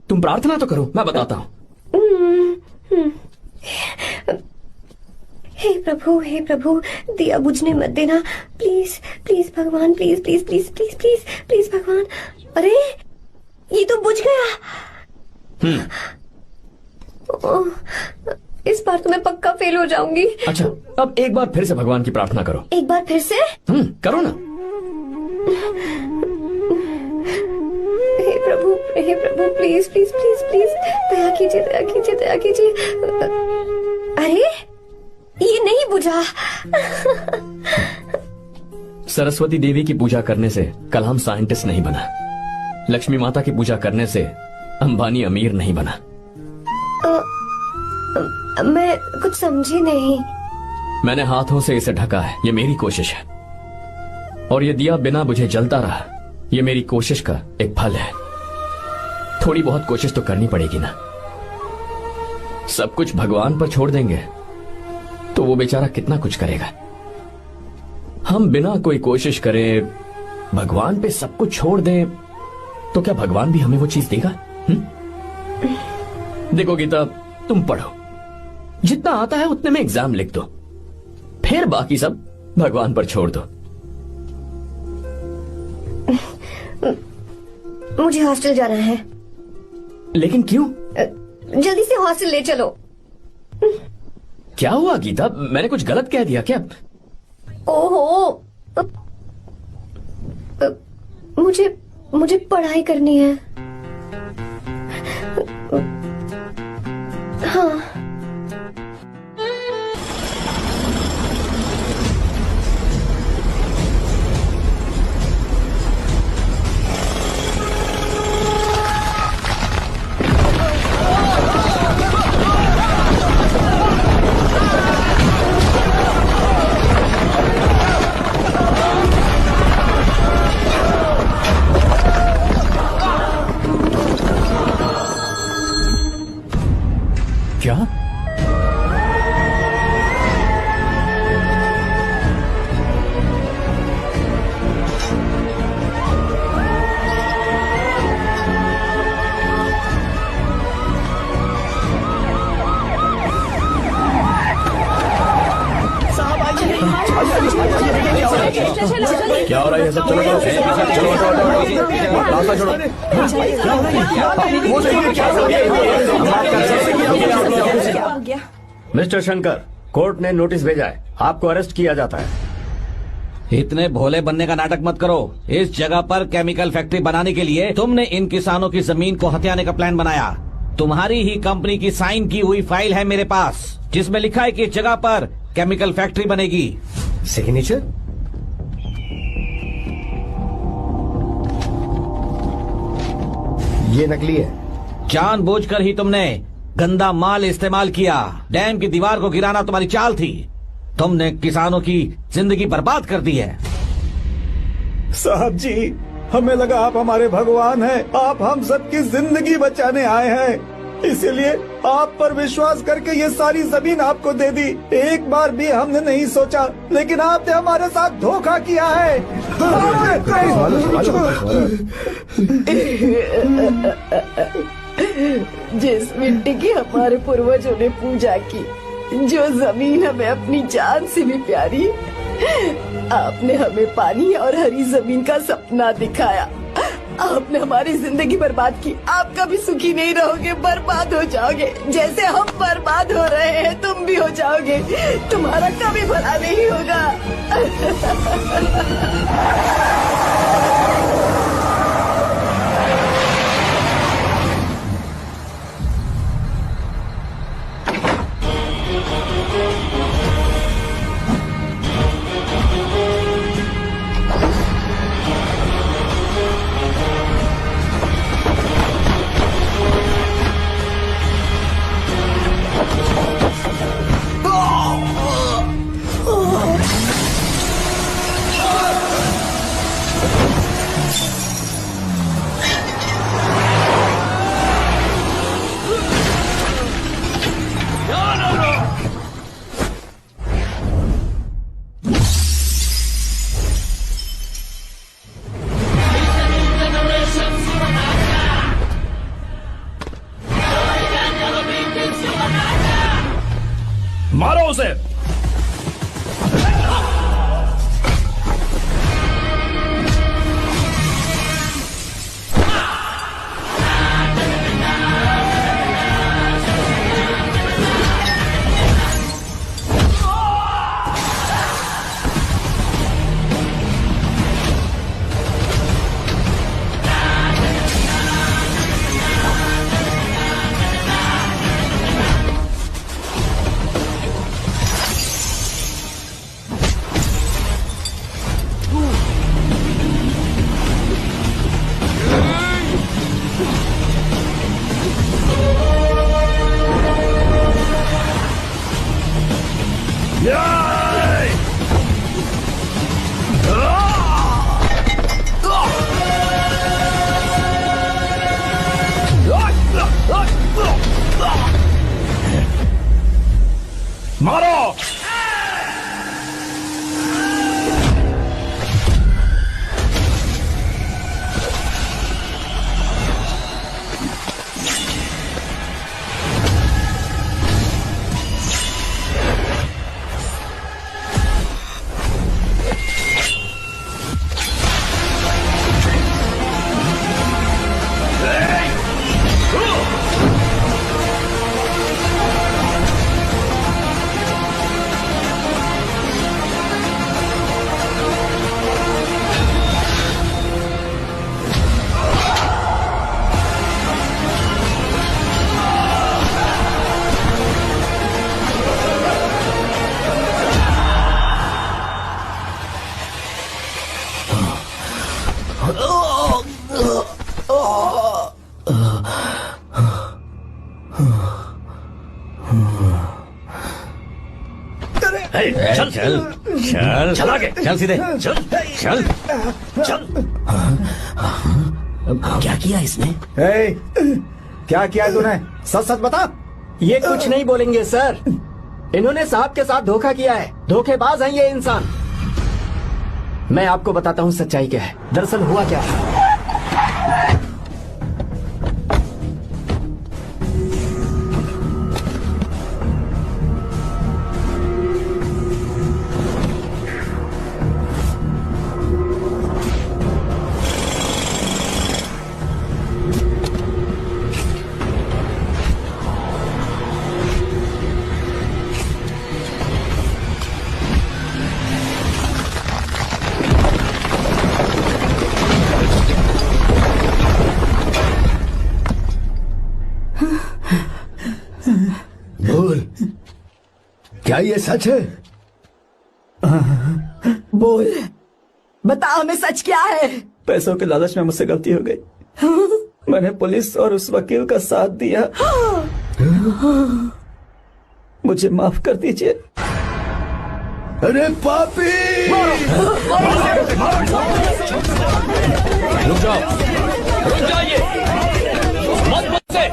तुम प्रार्थना तो करो, मैं बताता हूँ। हे प्रभु, दिया बुझने मत देना, प्लीज प्लीज भगवान, please please please please please please भगवान। अरे ये तो बुझ गया। ओह, इस बार तो मैं पक्का फेल हो जाऊंगी। अच्छा, अब एक बार फिर से भगवान की प्रार्थना करो। एक बार फिर से? करो ना। हे प्रभु प्लीज प्लीज प्लीज प्लीज, दया कीजिए दया कीजिए दया कीजिए। अरे ये नहीं बुझा। सरस्वती देवी की पूजा करने से कलाम साइंटिस्ट नहीं बना, लक्ष्मी माता की पूजा करने से अंबानी अमीर नहीं बना। मैं कुछ समझी नहीं। मैंने हाथों से इसे ढका है, ये मेरी कोशिश है, और ये दिया बिना बुझे जलता रहा, ये मेरी कोशिश का एक फल है। थोड़ी बहुत कोशिश तो करनी पड़ेगी ना। सब कुछ भगवान पर छोड़ देंगे तो वो बेचारा कितना कुछ करेगा। हम बिना कोई कोशिश करे भगवान पे सब कुछ छोड़ दें तो क्या भगवान भी हमें वो चीज देगा? देखो गीता, तुम पढ़ो, जितना आता है उतने में एग्जाम लिख दो, फिर बाकी सब भगवान पर छोड़ दो। मुझे हॉस्टल जाना है। लेकिन क्यों? जल्दी से हॉस्टल ले चलो। क्या हुआ गीता, मैंने कुछ गलत कह दिया क्या? ओहो, मुझे पढ़ाई करनी है। हाँ। क्या? क्या हो रहा है? सब चलो रास्ता छोड़ो। मिस्टर शंकर, कोर्ट ने नोटिस भेजा है, आपको अरेस्ट किया जाता है। इतने भोले बनने का नाटक मत करो। इस जगह पर केमिकल फैक्ट्री बनाने के लिए तुमने इन किसानों की जमीन को हथियाने का प्लान बनाया। तुम्हारी ही कंपनी की साइन की हुई फाइल है मेरे पास, जिसमें लिखा है कि इस जगह पर केमिकल फैक्ट्री बनेगी। सिग्नेचर? ये नकली है। जानबूझकर ही तुमने गंदा माल इस्तेमाल किया। डैम की दीवार को गिराना तुम्हारी चाल थी। तुमने किसानों की जिंदगी बर्बाद कर दी है। साहब जी, हमें लगा आप हमारे भगवान हैं, आप हम सबकी जिंदगी बचाने आए हैं, इसीलिए आप पर विश्वास करके ये सारी जमीन आपको दे दी। एक बार भी हमने नहीं सोचा, लेकिन आपने हमारे साथ धोखा किया है। जिस मिट्टी की हमारे पूर्वजों ने पूजा की, जो जमीन हमें अपनी जान से भी प्यारी, आपने हमें पानी और हरी जमीन का सपना दिखाया। आपने हमारी जिंदगी बर्बाद की। आप कभी सुखी नहीं रहोगे, बर्बाद हो जाओगे। जैसे हम बर्बाद हो रहे हैं तुम भी हो जाओगे। तुम्हारा कभी भला नहीं होगा। मारो उसे। चल चल चल चल आगे चल सीधे चल चल चल। क्या किया इसने? क्या किया तूने? सच सच बता। ये कुछ नहीं बोलेंगे सर। इन्होंने साहब के साथ धोखा किया है। धोखेबाज हैं ये इंसान। मैं आपको बताता हूँ सच्चाई क्या है। दरअसल हुआ क्या है, बोल, क्या ये सच है? बोल, बता हमें सच क्या है? पैसों के लालच में मुझसे गलती हो गई। मैंने पुलिस और उस वकील का साथ दिया। मुझे माफ कर दीजिए। अरे पापी! रुक जाओ, रुक जाइए, मत बच्चे।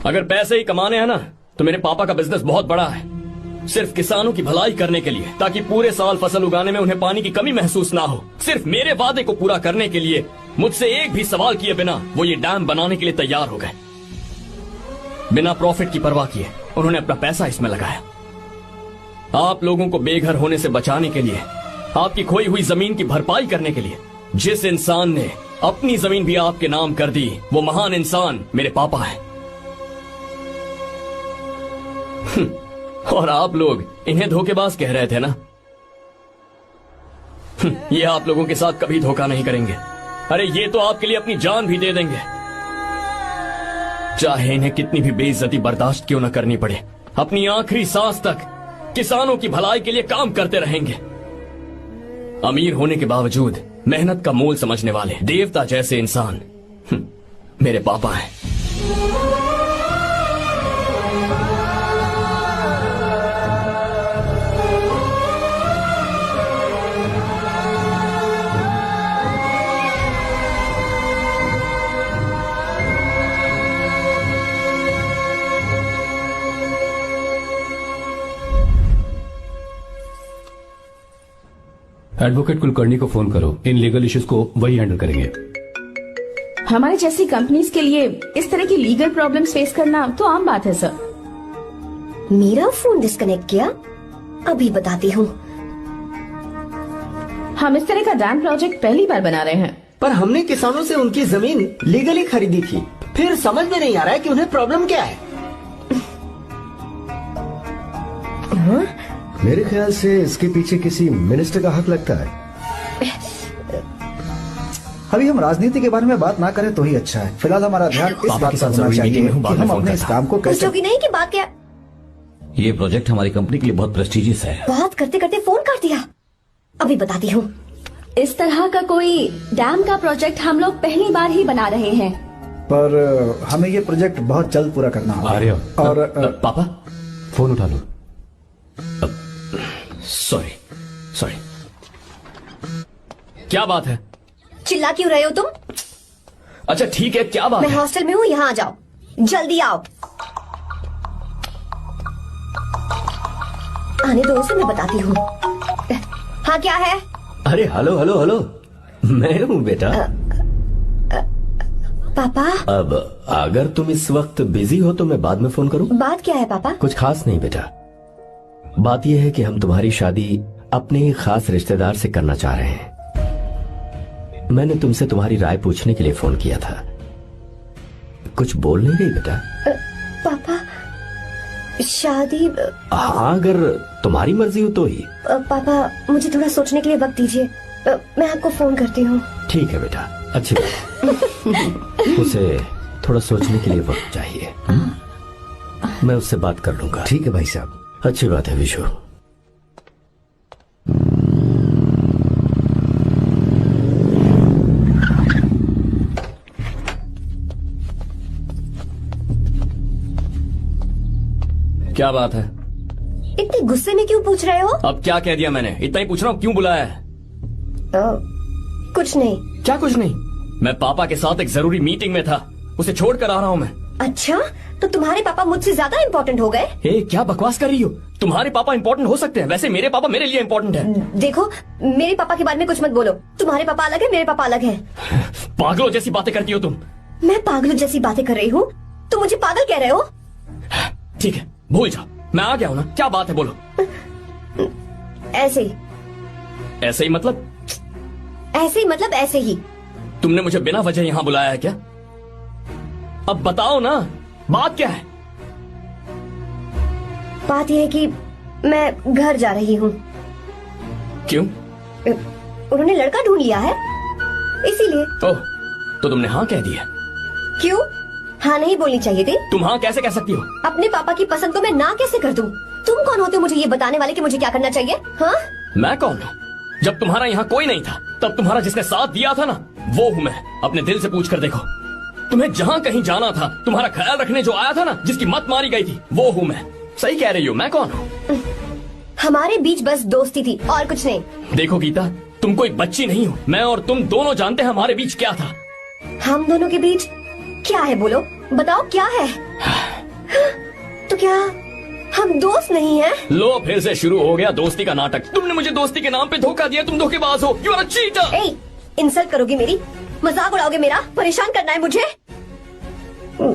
अगर पैसे ही कमाने हैं ना, तो मेरे पापा का बिजनेस बहुत बड़ा है, सिर्फ किसानों की भलाई करने के लिए, ताकि पूरे साल फसल उगाने में उन्हें पानी की कमी महसूस ना हो। सिर्फ मेरे वादे को पूरा करने के लिए मुझसे एक भी सवाल किए बिना वो ये डैम बनाने के लिए तैयार हो गए। बिना प्रॉफिट की परवाह किए उन्होंने अपना पैसा इसमें लगाया। आप लोगों को बेघर होने से बचाने के लिए, आपकी खोई हुई जमीन की भरपाई करने के लिए, जिस इंसान ने अपनी जमीन भी आपके नाम कर दी, वो महान इंसान मेरे पापा है। और आप लोग इन्हें धोखेबाज कह रहे थे ना? ये आप लोगों के साथ कभी धोखा नहीं करेंगे। अरे ये तो आपके लिए अपनी जान भी दे देंगे, चाहे इन्हें कितनी भी बेइज्जती बर्दाश्त क्यों न करनी पड़े। अपनी आखिरी सांस तक किसानों की भलाई के लिए काम करते रहेंगे। अमीर होने के बावजूद मेहनत का मोल समझने वाले देवता जैसे इंसान मेरे पापा हैं। एडवोकेट कुलकर्णी को फोन करो, इन लीगल इश्यूज को वही हैंडल करेंगे। हमारे जैसी कंपनीज के लिए इस तरह की लीगल प्रॉब्लम्स फेस करना तो आम बात है सर। मेरा फोन डिस्कनेक्ट किया? अभी बताती हूँ। हम इस तरह का डैम प्रोजेक्ट पहली बार बना रहे हैं। पर हमने किसानों से उनकी जमीन लीगली खरीदी थी। फिर समझ में नहीं आ रहा है कि उन्हें प्रॉब्लम क्या है। मेरे ख्याल से इसके पीछे किसी मिनिस्टर का हक लगता है। अभी हम राजनीति के बारे में बात ना करें तो ही अच्छा है। फिलहाल हमारा ध्यान इस बात पर होना चाहिए कि हम अपने इस काम को कैसे। पूछोगी नहीं कि बात क्या? ये प्रोजेक्ट हमारी कंपनी के लिए बहुत प्रेस्टिजियस है। बात करते करते फोन काट दिया। अभी बताती हूँ। इस तरह का कोई डैम का प्रोजेक्ट हम लोग पहली बार ही बना रहे हैं, पर हमें ये प्रोजेक्ट बहुत जल्द पूरा करना होगा। और पापा फोन उठा लो। सॉरी सॉरी, क्या बात है? चिल्ला क्यों रहे हो तुम? अच्छा ठीक है, क्या बात मैं है? हॉस्टल में हूँ, यहाँ आ जाओ, जल्दी आओ। आने दो उसे, मैं बताती हूँ। हाँ क्या है? अरे हेलो हेलो हेलो, मैं हूँ बेटा। पापा। अब अगर तुम इस वक्त बिजी हो तो मैं बाद में फोन करूँ? बात क्या है पापा? कुछ खास नहीं बेटा, बात यह है कि हम तुम्हारी शादी अपने ही खास रिश्तेदार से करना चाह रहे हैं। मैंने तुमसे तुम्हारी राय पूछने के लिए फोन किया था। कुछ बोल नहीं रही बेटा? पापा शादी। हाँ अगर तुम्हारी मर्जी हो तो ही। पापा मुझे थोड़ा सोचने के लिए वक्त दीजिए, मैं आपको फोन करती हूँ। ठीक है बेटा, अच्छी बात। उसे थोड़ा सोचने के लिए वक्त चाहिए। मैं उससे बात कर लूंगा। ठीक है भाई साहब। अच्छी बात है विशु। क्या बात है? इतने गुस्से में क्यों पूछ रहे हो? अब क्या कह दिया मैंने? इतना ही पूछ रहा हूँ, क्यों बुलाया है? कुछ नहीं। क्या कुछ नहीं? मैं पापा के साथ एक जरूरी मीटिंग में था, उसे छोड़ कर आ रहा हूँ मैं। अच्छा, तो तुम्हारे पापा मुझसे ज्यादा इम्पोर्टेंट हो गए? क्या बकवास कर रही हो? तुम्हारे पापा इम्पोर्टेंट हो सकते हैं, वैसे मेरे पापा मेरे लिए इम्पोर्टेंट है। देखो, मेरे पापा के बारे में कुछ मत बोलो। तुम्हारे पापा अलग है, मेरे पापा अलग है। पागलों जैसी बातें करती हो तुम। मैं पागलों जैसी बातें कर रही हूँ? तुम मुझे पागल कह रहे हो? ठीक है, भूल जाओ, मैं आ गया हूँ ना। क्या बात है, बोलो। ऐसे ही। ऐसे ही मतलब? ऐसे ही मतलब ऐसे ही। तुमने मुझे बिना वजह यहाँ बुलाया है क्या? अब बताओ ना, बात क्या है? बात यह है कि मैं घर जा रही हूँ। क्यों? उन्होंने लड़का ढूंढ लिया है, इसीलिए। ओह, तो तुमने हाँ कह दिया? क्यों? हाँ नहीं बोलनी चाहिए थी? तुम हाँ कैसे कह सकती हो? अपने पापा की पसंद को मैं ना कैसे कर दूं? तुम कौन होते हो मुझे ये बताने वाले कि मुझे क्या करना चाहिए? हाँ? मैं कौन हूँ? जब तुम्हारा यहाँ कोई नहीं था, तब तुम्हारा जिसने साथ दिया था ना, वो हूँ मैं। अपने दिल से पूछ कर देखो। तुम्हें जहाँ कहीं जाना था, तुम्हारा ख्याल रखने जो आया था ना, जिसकी मत मारी गई थी, वो हूँ मैं। सही कह रही हो, मैं कौन हूँ? हमारे बीच बस दोस्ती थी और कुछ नहीं। देखो गीता, तुम कोई बच्ची नहीं हो। मैं और तुम दोनों जानते हैं हमारे बीच क्या था। हम दोनों के बीच क्या है? बोलो, बताओ क्या है? तो क्या हम दोस्त नहीं हैं? लो, फिर से शुरू हो गया दोस्ती का नाटक। तुमने मुझे दोस्ती के नाम पे धोखा दिया। तुम धोखेबाज हो। You are a cheater. Insult करोगी मेरी? मजाक उड़ाओगे मेरा? परेशान करना है मुझे?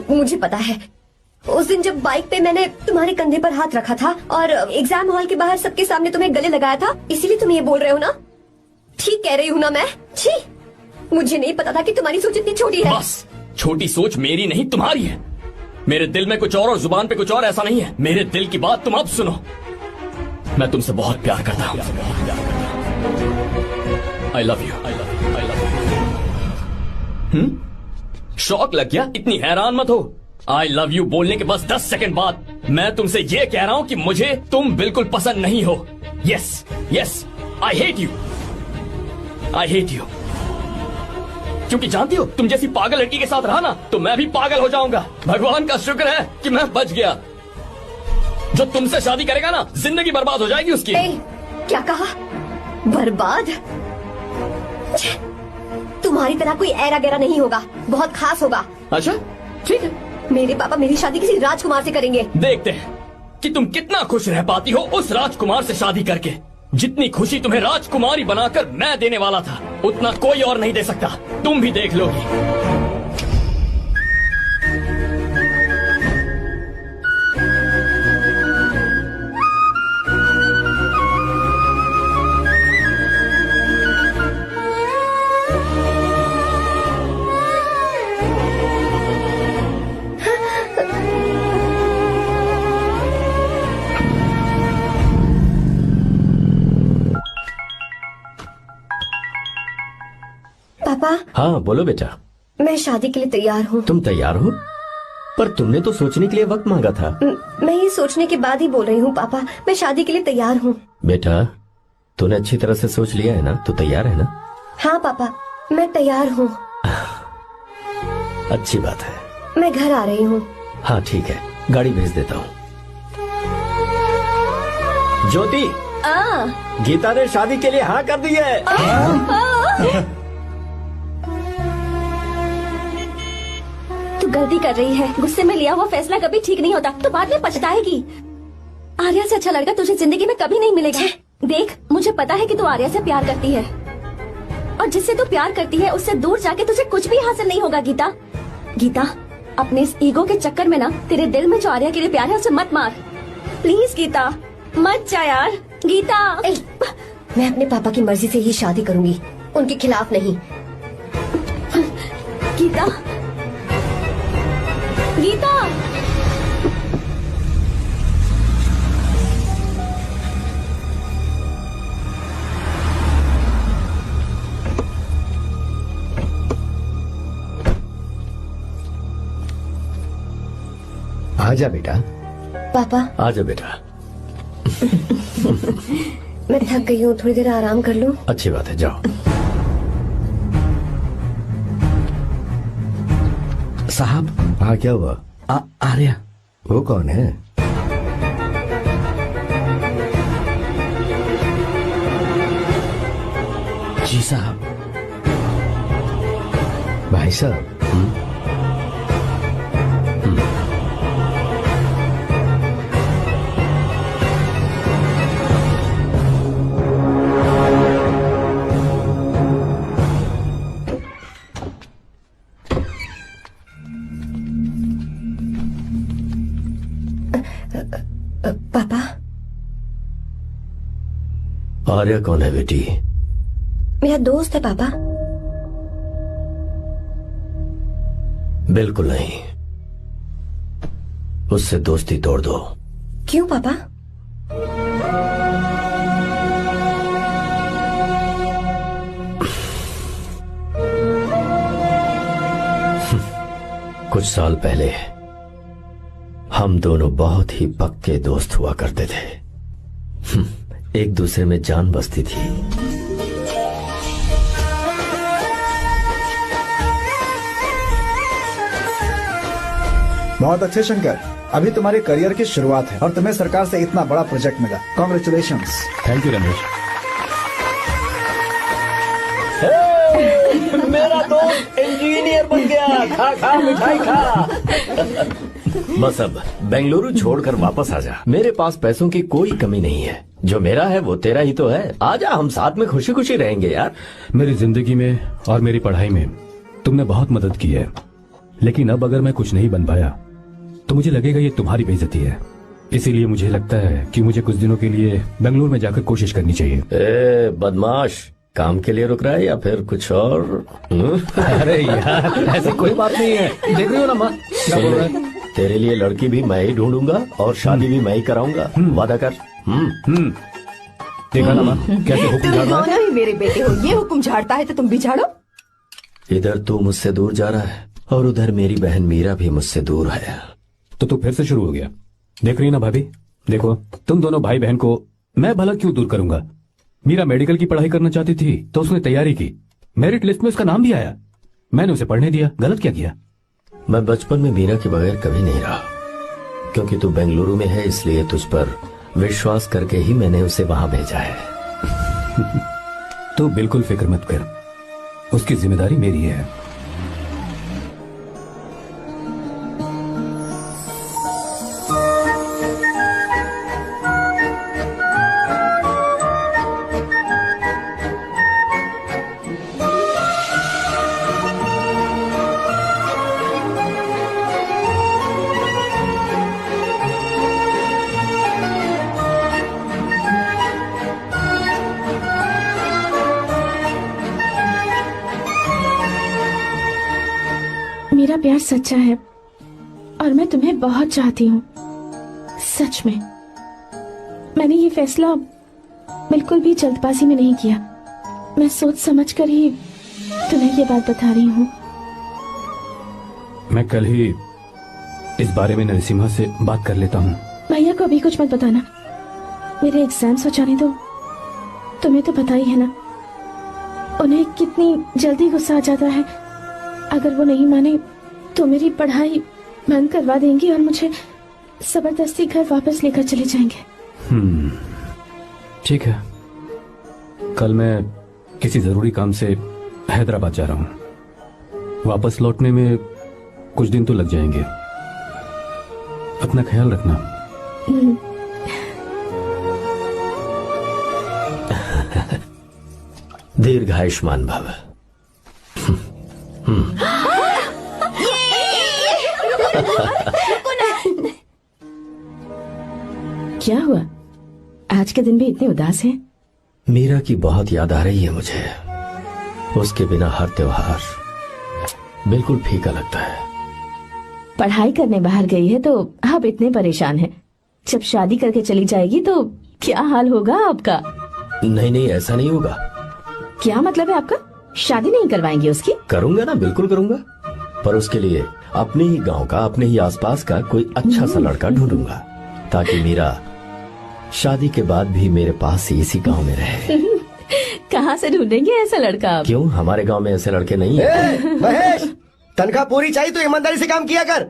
मुझे पता है, उस दिन जब बाइक पे मैंने तुम्हारे कंधे पर हाथ रखा था और एग्जाम हॉल के बाहर सबके सामने तुम्हें गले लगाया था, इसीलिए तुम ये बोल रहे हो ना? ठीक कह रही हूँ ना मैं? छी, मुझे नहीं पता था कि तुम्हारी सोच इतनी छोटी है। बस, छोटी सोच मेरी नहीं तुम्हारी है। मेरे दिल में कुछ और जुबान पे कुछ और, ऐसा नहीं है। मेरे दिल की बात तुम अब सुनो। मैं तुमसे बहुत प्यार करता हूँ। I love you. शौक लग गया? इतनी हैरान मत हो। आई लव यू बोलने के बस 10 सेकंड बाद मैं तुमसे ये कह रहा हूँ कि मुझे तुम बिल्कुल पसंद नहीं हो। Yes yes, I hate you. I hate you. क्योंकि जानती हो, तुम जैसी पागल लड़की के साथ रहा ना, तो मैं भी पागल हो जाऊंगा। भगवान का शुक्र है कि मैं बच गया। जो तुमसे शादी करेगा ना, जिंदगी बर्बाद हो जाएगी उसकी। क्या कहा? बर्बाद? तुम्हारी तरह कोई ऐरा गैरा नहीं होगा, बहुत खास होगा। अच्छा, ठीक है। मेरे पापा मेरी शादी किसी राजकुमार से करेंगे। देखते हैं कि तुम कितना खुश रह पाती हो उस राजकुमार से शादी करके। जितनी खुशी तुम्हें राजकुमारी बनाकर मैं देने वाला था, उतना कोई और नहीं दे सकता। तुम भी देख लोगी। पापा। हाँ बोलो बेटा। मैं शादी के लिए तैयार हूँ। तुम तैयार हो? पर तुमने तो सोचने के लिए वक्त मांगा था। मैं ये सोचने के बाद ही बोल रही हूँ पापा, मैं शादी के लिए तैयार हूँ। बेटा, तूने अच्छी तरह से सोच लिया है ना? तू तैयार है ना? हाँ पापा, मैं तैयार हूँ। अच्छी बात है। मैं घर आ रही हूँ। हाँ ठीक है, गाड़ी भेज देता हूँ। ज्योति, गीता ने शादी के लिए हाँ कर दी है। तू गलती कर रही है। गुस्से में लिया हुआ फैसला कभी ठीक नहीं होता, तो बाद में पछताएगी। आर्या से अच्छा लड़का तुझे जिंदगी में कभी नहीं मिलेगा। देख, मुझे पता है कि तू आर्या से प्यार करती है, और जिससे तू प्यार करती है उससे दूर जाके तुझे कुछ भी हासिल नहीं होगा। गीता, गीता, अपने इस ईगो के चक्कर में ना तेरे दिल में जो आर्या के लिए प्यार है उसे मत मार। प्लीज गीता, मत जा यार। गीता, मैं अपने पापा की मर्जी से ही शादी करूंगी, उनके खिलाफ नहीं। गीता, गीता। आजा बेटा। पापा। आजा बेटा। मैं थक गई हूँ, थोड़ी देर आराम कर लूँ। अच्छी बात है, जाओ। साहब। हाँ क्या हुआ? आर्या। वो कौन है? जी साहब। भाई साहब, पापा, आर्या कौन है बेटी? मेरा दोस्त है पापा। बिल्कुल नहीं, उससे दोस्ती तोड़ दो। क्यों पापा? कुछ साल पहले हम दोनों बहुत ही पक्के दोस्त हुआ करते थे। एक दूसरे में जान बसती थी। बहुत अच्छे शंकर, अभी तुम्हारे करियर की शुरुआत है और तुम्हें सरकार से इतना बड़ा प्रोजेक्ट मिला। कॉन्ग्रेचुलेशंस। Thank you Ramesh. मेरा दोस्त इंजीनियर बन गया। खा खा मिठाई खा। बस अब बेंगलुरु छोड़कर वापस आ जा। मेरे पास पैसों की कोई कमी नहीं है। जो मेरा है वो तेरा ही तो है। आजा, हम साथ में खुशी खुशी रहेंगे यार। मेरी जिंदगी में और मेरी पढ़ाई में तुमने बहुत मदद की है, लेकिन अब अगर मैं कुछ नहीं बन पाया तो मुझे लगेगा ये तुम्हारी बेइज्जती है। इसीलिए मुझे लगता है कि मुझे कुछ दिनों के लिए बेंगलुरु में जाकर कोशिश करनी चाहिए। ए बदमाश, काम के लिए रुक रहा है या फिर कुछ और? अरे यार, ऐसी कोई बात नहीं है। देख रही हो ना माँ, क्या बोल रहा है? तेरे लिए लड़की भी मैं ही ढूंढूंगा और शादी भी मैं ही कराऊंगा। वादा कर। देखा ना माँ, कैसे हुक्म तुम झाड़ रहा है? दोनों ही मेरे बेटे हो। ये हुक्म झाड़ता है तो तुम भी झाड़ो। इधर तू मुझसे दूर जा रहा है और उधर मेरी बहन मीरा भी मुझसे दूर है। तो तू फिर से शुरू हो गया। देख रही ना भाभी, देखो तुम दोनों भाई बहन को मैं भला क्यों दूर करूंगा। मीरा मेडिकल की पढ़ाई करना चाहती थी तो उसने तैयारी की, मेरिट लिस्ट में उसका नाम भी आया, मैंने उसे पढ़ने दिया। गलत क्या किया? मैं बचपन में मीरा के बगैर कभी नहीं रहा, क्योंकि तू बेंगलुरु में है इसलिए तुझ पर विश्वास करके ही मैंने उसे वहां भेजा है। तू बिल्कुल फिक्र मत कर, उसकी जिम्मेदारी मेरी है। मेरा प्यार सच्चा है और मैं तुम्हें बहुत चाहती हूँ, सच में। मैंने ये फैसला बिल्कुल भी जल्दबाजी में नहीं किया। मैं सोच समझकर ही तुम्हें ये बात बता रही हूँ। मैं कल ही इस बारे में नरसिम्हा से बात कर लेता हूँ। भैया को अभी कुछ मत बताना, मेरे एग्जाम्स हो जाने दो। तुम्हें तो पता ही है ना उन्हें कितनी जल्दी गुस्सा आ जाता है। अगर वो नहीं माने तो मेरी पढ़ाई बंद करवा देंगी और मुझे जबरदस्ती घर वापस लेकर चले जाएंगे। ठीक है, कल मैं किसी जरूरी काम से हैदराबाद जा रहा हूँ। वापस लौटने में कुछ दिन तो लग जाएंगे। अपना ख्याल रखना। दीर्घायुष्मान भव। क्या हुआ, आज के दिन भी इतने उदास हैं? मीरा की बहुत याद आ रही है मुझे। उसके बिना हर त्योहार बिल्कुल फीका लगता है। पढ़ाई करने बाहर गई है तो आप इतने परेशान हैं। जब शादी करके चली जाएगी तो क्या हाल होगा आपका? नहीं नहीं, ऐसा नहीं होगा। क्या मतलब है आपका? शादी नहीं करवाएंगे उसकी? करूंगा ना, बिल्कुल करूंगा, पर उसके लिए अपने ही गांव का, अपने ही आसपास का कोई अच्छा सा लड़का ढूंढूंगा ताकि मीरा शादी के बाद भी मेरे पास ही इसी गांव में रहे। कहाँ से ढूंढेंगे ऐसा लड़का आप? क्यों, हमारे गांव में ऐसे लड़के नहीं है? महेश, तनख्वाह पूरी चाहिए तो ईमानदारी से काम किया कर।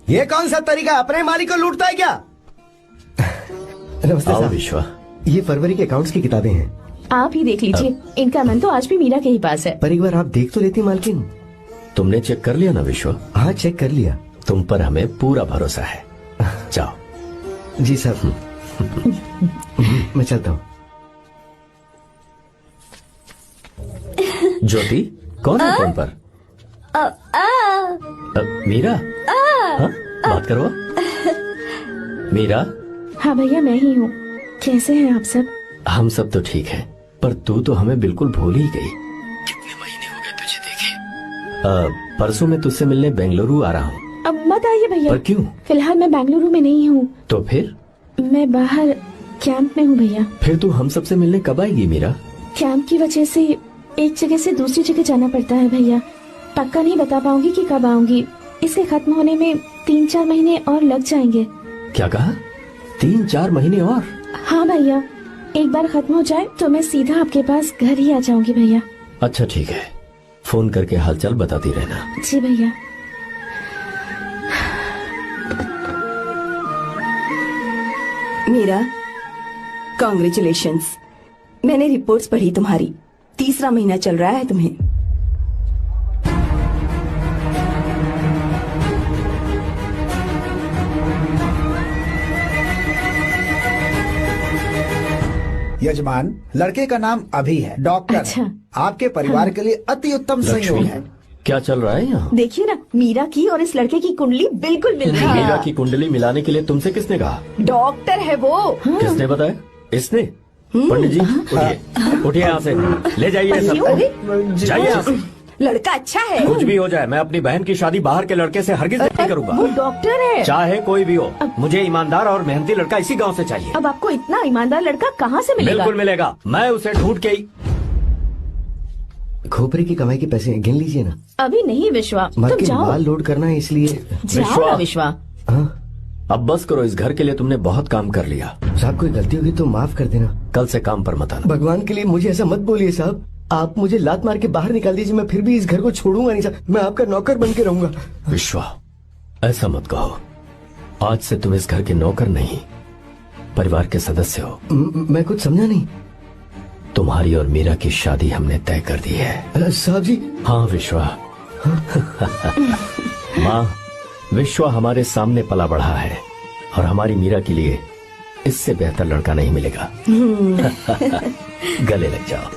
ये कौन सा तरीका, अपने मालिक को लूटता है क्या? नमस्ते आओ साहब। विश्वा। ये फरवरी के अकाउंट्स की किताबें हैं। आप ही देख लीजिए, इनका मन तो आज भी मीरा के ही पास है। पर एक बार आप देख तो लेती मालकिन। तुमने चेक कर लिया ना विश्वा? हाँ चेक कर लिया। तुम पर हमें पूरा भरोसा है। जाओ। जी साहब। मैं चलता हूँ। ज्योति कौन है फोन पर? मीरा? हाँ? बात करो। मीरा? हाँ भैया मैं ही हूँ। कैसे हैं आप सब? हम सब तो ठीक हैं, पर तू तो हमें बिल्कुल भूल ही गई। कितने महीने हो गए तुझे देखे। परसों मैं तुझसे मिलने बेंगलुरु आ रहा हूँ। अब मत आइए भैया। पर क्यों? फिलहाल मैं बेंगलुरु में नहीं हूँ। तो फिर? मैं बाहर कैंप में हूँ भैया। फिर तू हम सबसे मिलने कब आएगी मीरा? कैंप की वजह से एक जगह से दूसरी जगह जाना पड़ता है भैया। पक्का नहीं बता पाऊंगी कि कब आऊंगी। इसके खत्म होने में 3-4 महीने और लग जाएंगे। क्या कहा? 3-4 महीने और? हाँ भैया, एक बार खत्म हो जाए तो मैं सीधा आपके पास घर ही आ जाऊंगी भैया। अच्छा ठीक है, फोन करके हालचाल बताती रहना। जी भैया। मीरा, कॉन्ग्रेचुलेशंस। मैंने रिपोर्ट्स पढ़ी तुम्हारी। 3रा महीना चल रहा है तुम्हें। यजमान, लड़के का नाम अभी है, डॉक्टर। अच्छा। आपके परिवार के लिए अति उत्तम संयोग है। क्या चल रहा है यहाँ? देखिए ना, मीरा की और इस लड़के की कुंडली बिल्कुल मिल रही है। मीरा की कुंडली मिलाने के लिए तुमसे किसने कहा? डॉक्टर है वो। किसने बताया? इसने? पंडित जी उठिए, उठिए यहाँ से, ले जाइए सबको। जाइए यहाँ से। लड़का अच्छा है। कुछ भी हो जाए, मैं अपनी बहन की शादी बाहर के लड़के से हरगिज नहीं करूंगा। वो डॉक्टर है। चाहे कोई भी हो, मुझे ईमानदार और मेहनती लड़का इसी गांव से चाहिए। अब आपको इतना ईमानदार लड़का कहाँ से मिलेगा? बिल्कुल मिलेगा, मैं उसे ढूंढ के ही। खोपरे की कमाई के पैसे गिन लीजिए ना। अभी नहीं विश्वा, तुम मालकिन जाओ। माल लोड करना है इसलिए। जाओ ना विश्वा। हाँ? अब बस करो, इस घर के लिए तुमने बहुत काम कर लिया। साहब कोई गलती होगी तो माफ कर देना। कल से काम पर मत आना। भगवान के लिए मुझे ऐसा मत बोलिए साहब। आप मुझे लात मार के बाहर निकाल दीजिए, मैं फिर भी इस घर को छोड़ूंगा नहीं साहब। मैं आपका नौकर बन के रहूंगा। विश्वा, ऐसा मत कहो। आज से तुम इस घर के नौकर नहीं, परिवार के सदस्य हो। मैं कुछ समझा नहीं। तुम्हारी और मीरा की शादी हमने तय कर दी है। साहब जी। हाँ विश्वा। माँ, विश्वा हमारे सामने पला बढ़ा है और हमारी मीरा के लिए इससे बेहतर लड़का नहीं मिलेगा। गले लग जाओ।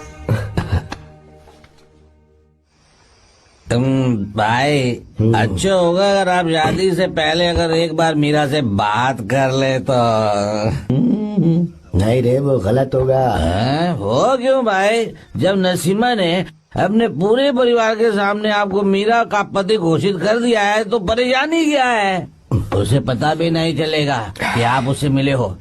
भाई अच्छा होगा अगर आप शादी से पहले अगर एक बार मीरा से बात कर ले तो। नहीं रे, वो गलत होगा। हो क्यों भाई? जब नसीमा ने अपने पूरे परिवार के सामने आपको मीरा का पति घोषित कर दिया है तो परेशानी क्या है? उसे पता भी नहीं चलेगा कि आप उससे मिले हो।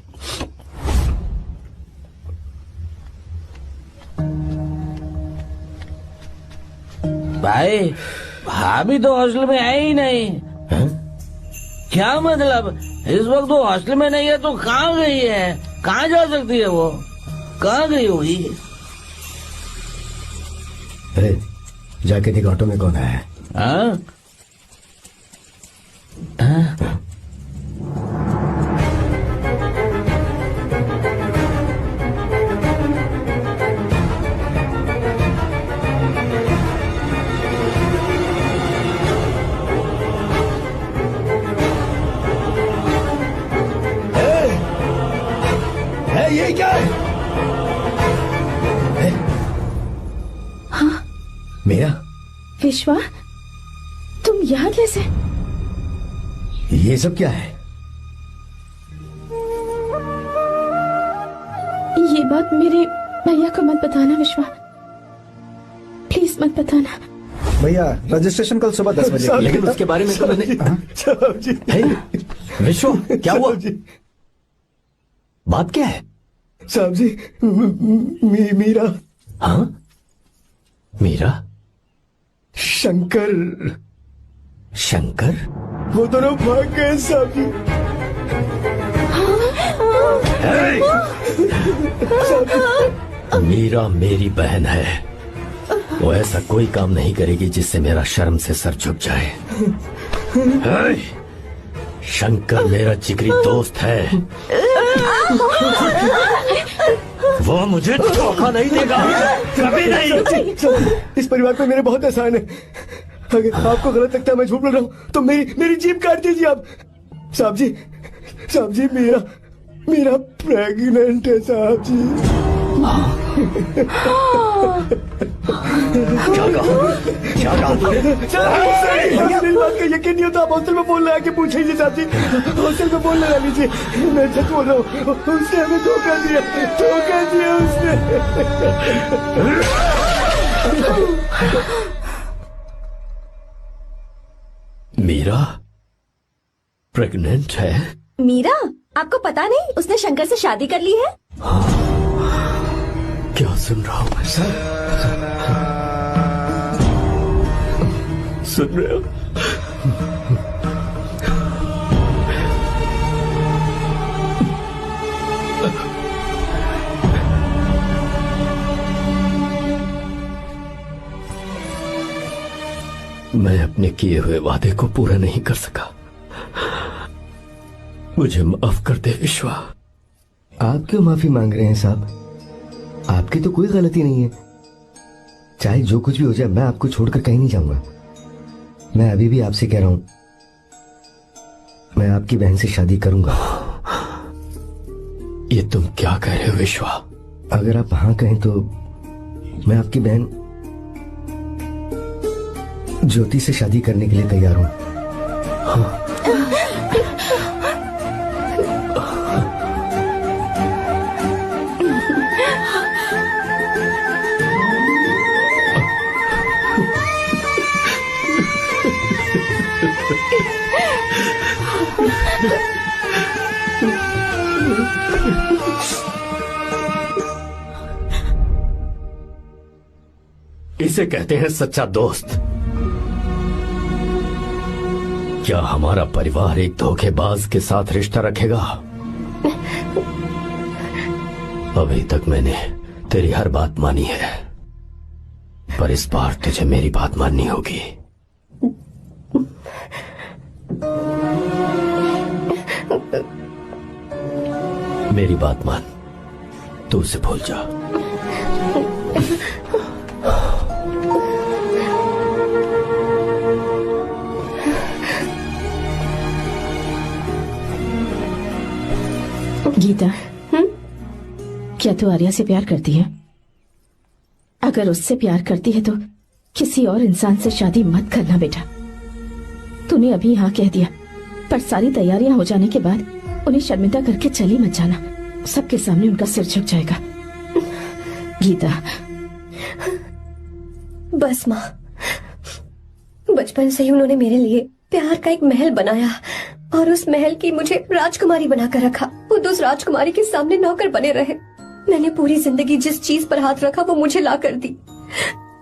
भाई भाभी तो हॉस्टल में है ही नहीं। क्या मतलब? इस वक्त वो हॉस्टल में नहीं है तो कहाँ गई है? कहाँ जा सकती है वो? कहाँ गई होगी? अरे जाके देख ऑटो में कौन आया है। हाँ? ये क्या है? हाँ? मेरा विश्वा, तुम यहाँ कैसे? ये सब क्या है? ये बात मेरे भैया को मत बताना विश्वा, प्लीज मत बताना। भैया रजिस्ट्रेशन कल सुबह 10 बजे। लेकिन उसके बारे में तो मैंने। विश्व क्या हुआ? बात क्या है? साहब जी, मीरा। हाँ? मीरा? शंकर। शंकर? वो दोनों भाग गए साहब जी। मीरा मेरी बहन है, वो ऐसा कोई काम नहीं करेगी जिससे मेरा शर्म से सर झुक जाए। शंकर मेरा जिगरी दोस्त है। वो मुझे धोखा नहीं देगा, कभी नहीं। इस परिवार पे मेरे बहुत एहसान है। अगर आपको गलत लगता है मैं झूठ बोल रहा हूँ तो मेरी जीभ काट दीजिए आप। साहब जी मेरा प्रेग्नेंट है साहब जी। क्या कहा तूने? मेरी बात का यकीन नहीं होता, आप हॉस्टल में फोन लगा के पूछेंगे साहब जी। हॉस्टल में फोन लगा लीजिए, मैं सच बोल रहा हूँ। उसने हमें धोखा दिया उसने। मीरा प्रेग्नेंट है? मीरा, आपको पता नहीं उसने शंकर से शादी कर ली है? क्या सुन रहा हूँ मैं? सुन रहे हो? मैं अपने किए हुए वादे को पूरा नहीं कर सका, मुझे माफ कर दे विश्वा। आप क्यों माफी मांग रहे हैं साहब? आपकी तो कोई गलती नहीं है। चाहे जो कुछ भी हो जाए मैं आपको छोड़कर कहीं नहीं जाऊंगा। मैं अभी भी आपसे कह रहा हूं, मैं आपकी बहन से शादी करूंगा। ये तुम क्या कह रहे हो विश्वा? अगर आप हाँ कहें तो मैं आपकी बहन ज्योति से शादी करने के लिए तैयार हूं। हाँ। इसे कहते हैं सच्चा दोस्त। क्या हमारा परिवार एक धोखेबाज के साथ रिश्ता रखेगा? अभी तक मैंने तेरी हर बात मानी है, पर इस बार तुझे मेरी बात माननी होगी। मेरी बात मान, तू उसे भूल जा। गीता, क्या तू आर्या से प्यार करती है? अगर उससे प्यार करती है तो किसी और इंसान से शादी मत करना बेटा। तूने अभी हाँ कह दिया, पर सारी तैयारियां हो जाने के बाद उन्हें शर्मिंदा करके चली मत जाना। सबके सामने उनका सिर झुक जाएगा। गीता। बस माँ, बचपन से ही उन्होंने मेरे लिए प्यार का एक महल बनाया और उस महल की मुझे राजकुमारी बनाकर रखा। वो उस राजकुमारी के सामने नौकर बने रहे। मैंने पूरी जिंदगी जिस चीज पर हाथ रखा वो मुझे ला कर दी।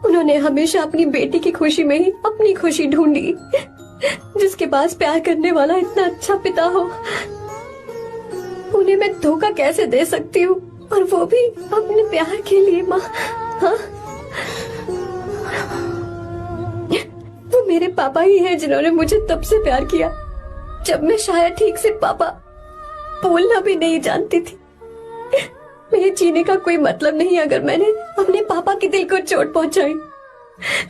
उन्होंने हमेशा अपनी बेटी की खुशी में ही अपनी खुशी ढूंढी। जिसके पास प्यार करने वाला इतना अच्छा पिता हो, उन्हें मैं धोखा कैसे दे सकती हूँ, और वो भी अपने प्यार के लिए। माँ, हाँ, वो मेरे पापा ही हैं जिन्होंने मुझे तब से प्यार किया जब मैं शायद ठीक से पापा बोलना भी नहीं जानती थी। मेरे जीने का कोई मतलब नहीं अगर मैंने अपने पापा के दिल को चोट पहुंचाई।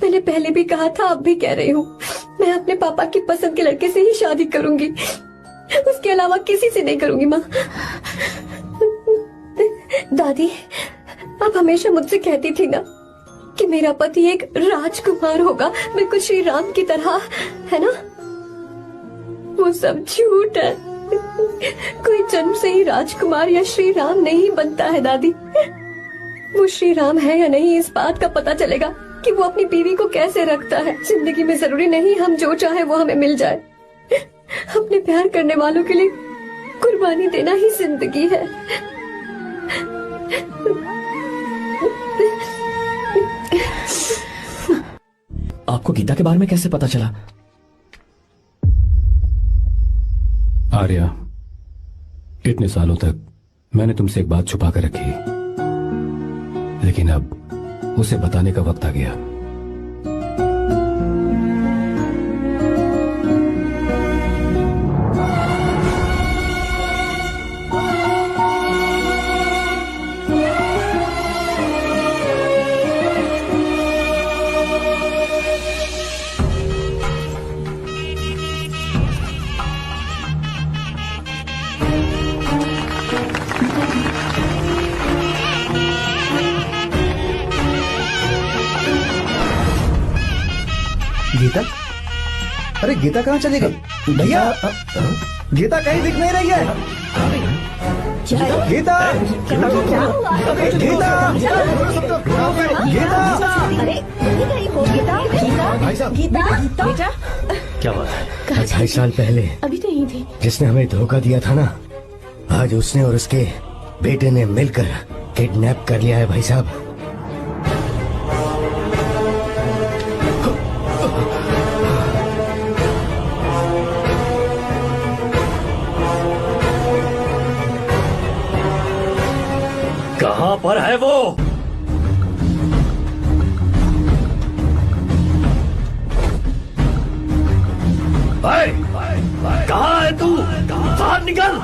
मैंने पहले भी कहा था, अब भी कह रही हूँ, मैं अपने पापा की पसंद के लड़के से ही शादी करूंगी, उसके अलावा किसी से नहीं करूंगी। माँ, दादी, आप हमेशा मुझसे कहती थी ना कि मेरा पति एक राजकुमार होगा, बिल्कुल श्री राम की तरह, है ना? वो सब झूठ है। कोई जन्म से ही राजकुमार या श्री राम नहीं बनता है दादी। वो श्री राम है या नहीं, इस बात का पता चलेगा कि वो अपनी बीवी को कैसे रखता है। जिंदगी में जरूरी नहीं हम जो चाहे वो हमें मिल जाए। अपने प्यार करने वालों के लिए कुर्बानी देना ही जिंदगी है। आपको गीता के बारे में कैसे पता चला? आर्या, इतने सालों तक मैंने तुमसे एक बात छुपा कर रखी, लेकिन अब उसे बताने का वक्त आ गया। अरे गीता कहाँ चली गई भैया? गीता कहीं दिख नहीं रही है। गीता गीता गीता अरे कहीं गई हो गीता? भाई साहब बेटा क्या बात है? 2.5 साल पहले अभी तो यही थी। जिसने हमें धोखा दिया था ना, आज उसने और उसके बेटे ने मिलकर किडनैप कर लिया है भाई साहब। कहाँ पर है वो? कहाँ है तू? बाहर निकल।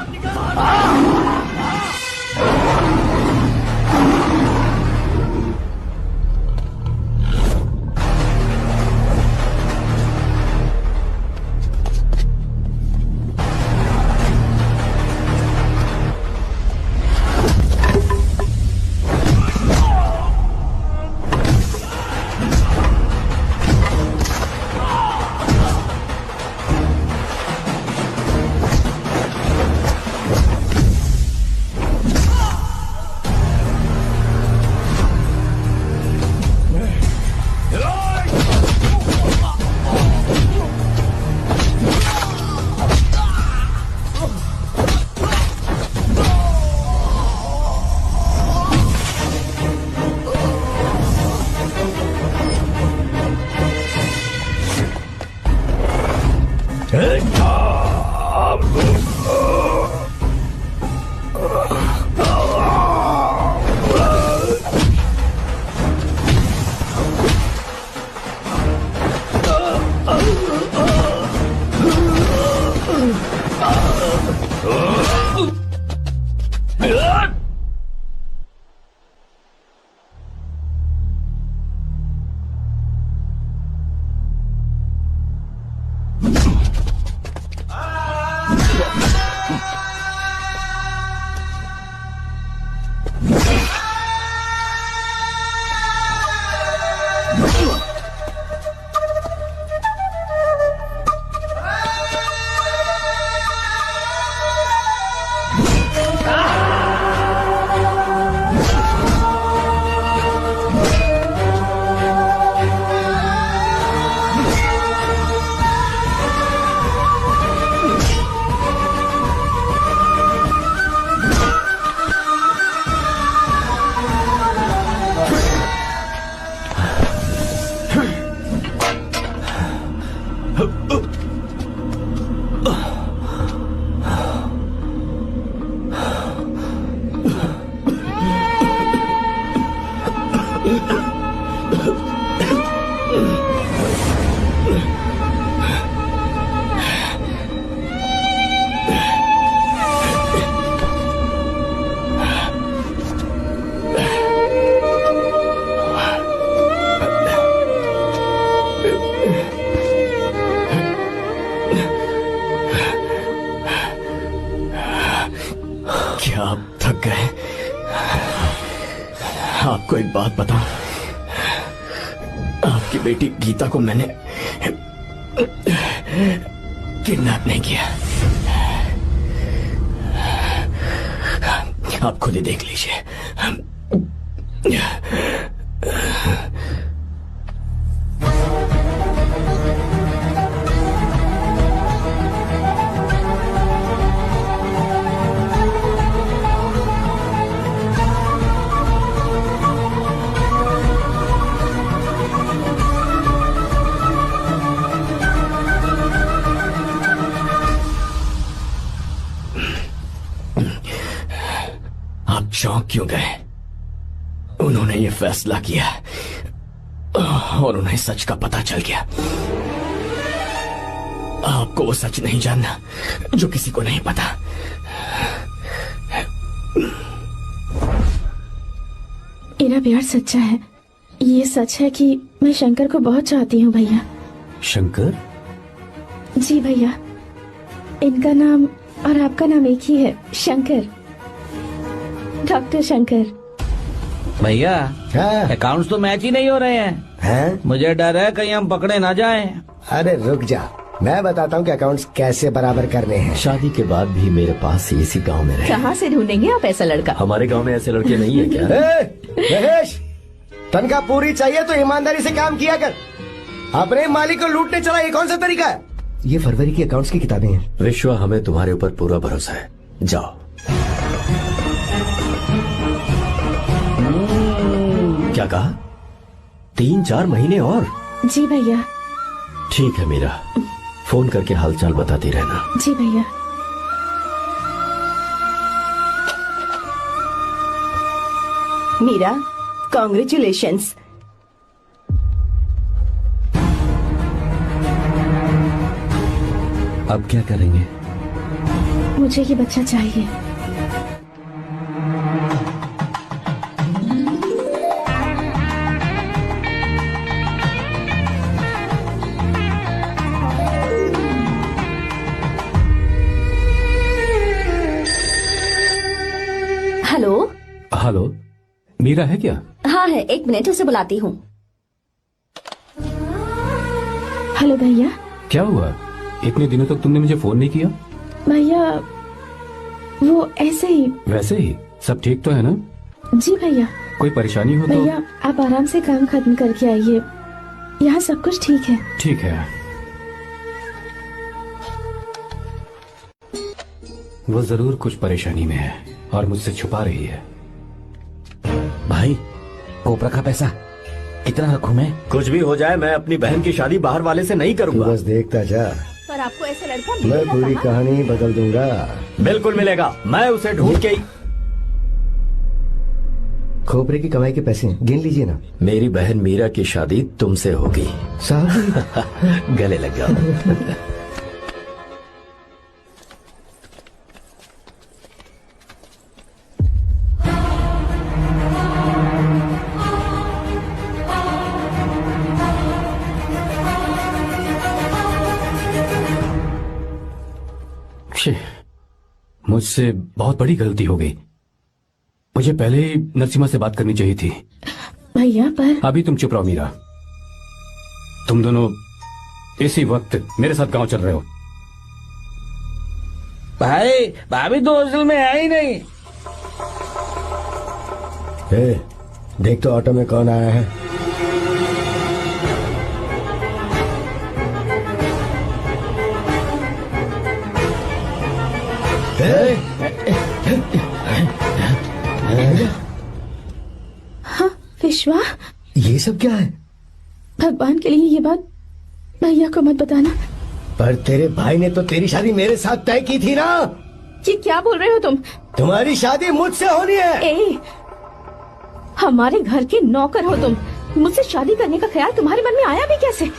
क्या आप थक गए? आपको एक बात बताऊं, आपकी बेटी गीता को मैंने किडनैप नहीं किया। आप खुद ही देख लीजिए। आप चौंक क्यों गए? उन्होंने ये फैसला किया और उन्हें सच का पता चल गया। आपको वो सच नहीं जानना जो किसी को नहीं पता। मेरा प्यार सच्चा है। ये सच है कि मैं शंकर को बहुत चाहती हूँ भैया। शंकर? जी भैया, इनका नाम और आपका नाम एक ही है, शंकर, डॉक्टर शंकर। भैया अकाउंट्स तो मैच ही नहीं हो रहे हैं। मुझे डर है कहीं हम पकड़े ना जाएं। अरे रुक जा, मैं बताता हूँ कि अकाउंट्स कैसे बराबर करने हैं। शादी के बाद भी मेरे पास ही इसी गांव में रहे। कहाँ से ढूंढेंगे आप ऐसा लड़का? हमारे गांव में ऐसे लड़के नहीं है क्या? महेश, तनख्वाह पूरी चाहिए तो ईमानदारी से काम किया कर। अपने मालिक को लूटने चला, ये कौन सा तरीका है? ये फरवरी की अकाउंट्स की किताबें हैं। विश्वा, हमें तुम्हारे ऊपर पूरा भरोसा है, जाओ। क्या कहा? 3-4 महीने और? जी भैया। ठीक है मीरा, फोन करके हालचाल बताती रहना। जी भैया। मीरा, कॉन्ग्रेचुलेशंस। अब क्या करेंगे? मुझे ये बच्चा चाहिए। हेलो। हेलो, मीरा है क्या? हाँ है, 1 मिनट, उसे बुलाती हूँ। हेलो भैया। क्या हुआ? इतने दिनों तक तुमने मुझे फोन नहीं किया? भैया वो ऐसे ही। वैसे ही? सब ठीक तो है ना? जी भैया। कोई परेशानी हो तो? भैया आप आराम से काम खत्म करके आइए, यहाँ सब कुछ ठीक है। ठीक है। वो जरूर कुछ परेशानी में है और मुझसे छुपा रही है। भाई, कोपरा का पैसा कितना रखूं मैं? कुछ भी हो जाए, मैं अपनी बहन की शादी बाहर वाले से नहीं करूंगा। बस देखता जा, पर आपको ऐसा लड़का मैं मिलेगा पूरी कहाँ? कहानी बदल दूंगा। बिल्कुल मिलेगा, मैं उसे ढूंढ के ही। खोपरे की कमाई के पैसे गिन लीजिए ना। मेरी बहन मीरा की शादी तुमसे होगी। साहब गले लग जाओ। मुझसे बहुत बड़ी गलती हो गई। मुझे पहले ही नरसिम्हा से बात करनी चाहिए थी। भैया पर अभी तुम चुप रहो मीरा। तुम दोनों इसी वक्त मेरे साथ गांव चल रहे हो। भाई, भाभी तो हॉस्टल में है ही नहीं। देख तो ऑटो में कौन आया है। हाँ विश्वा, ये सब क्या है? भगवान के लिए ये बात भैया को मत बताना। पर तेरे भाई ने तो तेरी शादी मेरे साथ तय की थी ना। ये क्या बोल रहे हो तुम? तुम्हारी शादी मुझसे होनी है। हमारे घर के नौकर हो तुम, मुझसे शादी करने का ख्याल तुम्हारे मन में आया भी कैसे?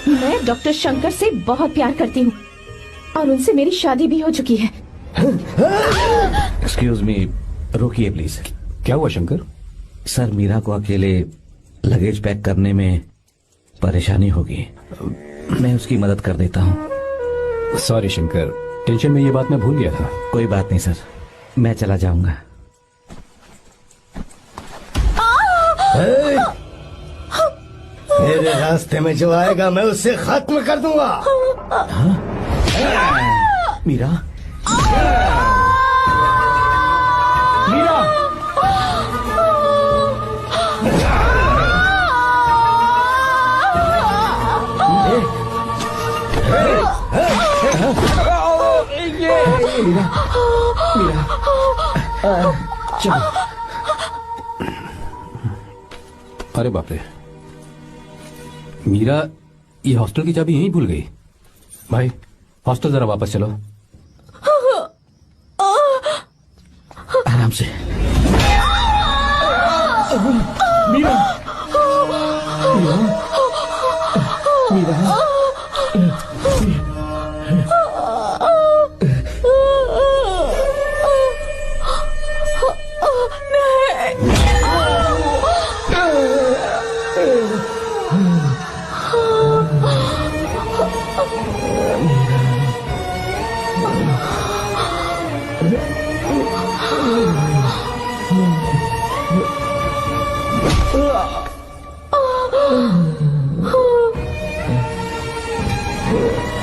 मैं डॉक्टर शंकर से बहुत प्यार करती हूँ और उनसे मेरी शादी भी हो चुकी है। एक्सक्यूज मी, रोकिए प्लीज। क्या हुआ शंकर? सर, मीरा को अकेले लगेज पैक करने में परेशानी होगी, मैं उसकी मदद कर देता हूँ। सॉरी शंकर, टेंशन में ये बात मैं भूल गया था। कोई बात नहीं सर, मैं चला जाऊंगा। मेरे रास्ते में जो आएगा मैं उससे खत्म कर दूंगा। मीरा, मीरा, चलो। अरे बाप रे, मीरा ये हॉस्टल की चाबी यहीं भूल गई। भाई हॉस्टल जरा वापस चलो। आराम से। मीरा, मीरा, Oh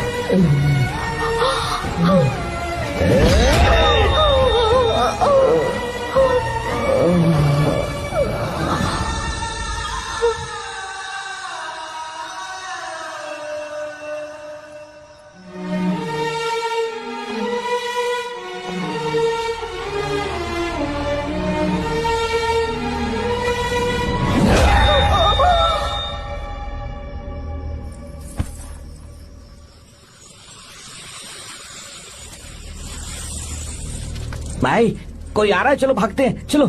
भाई कोई आ रहा है, चलो भागते हैं, चलो।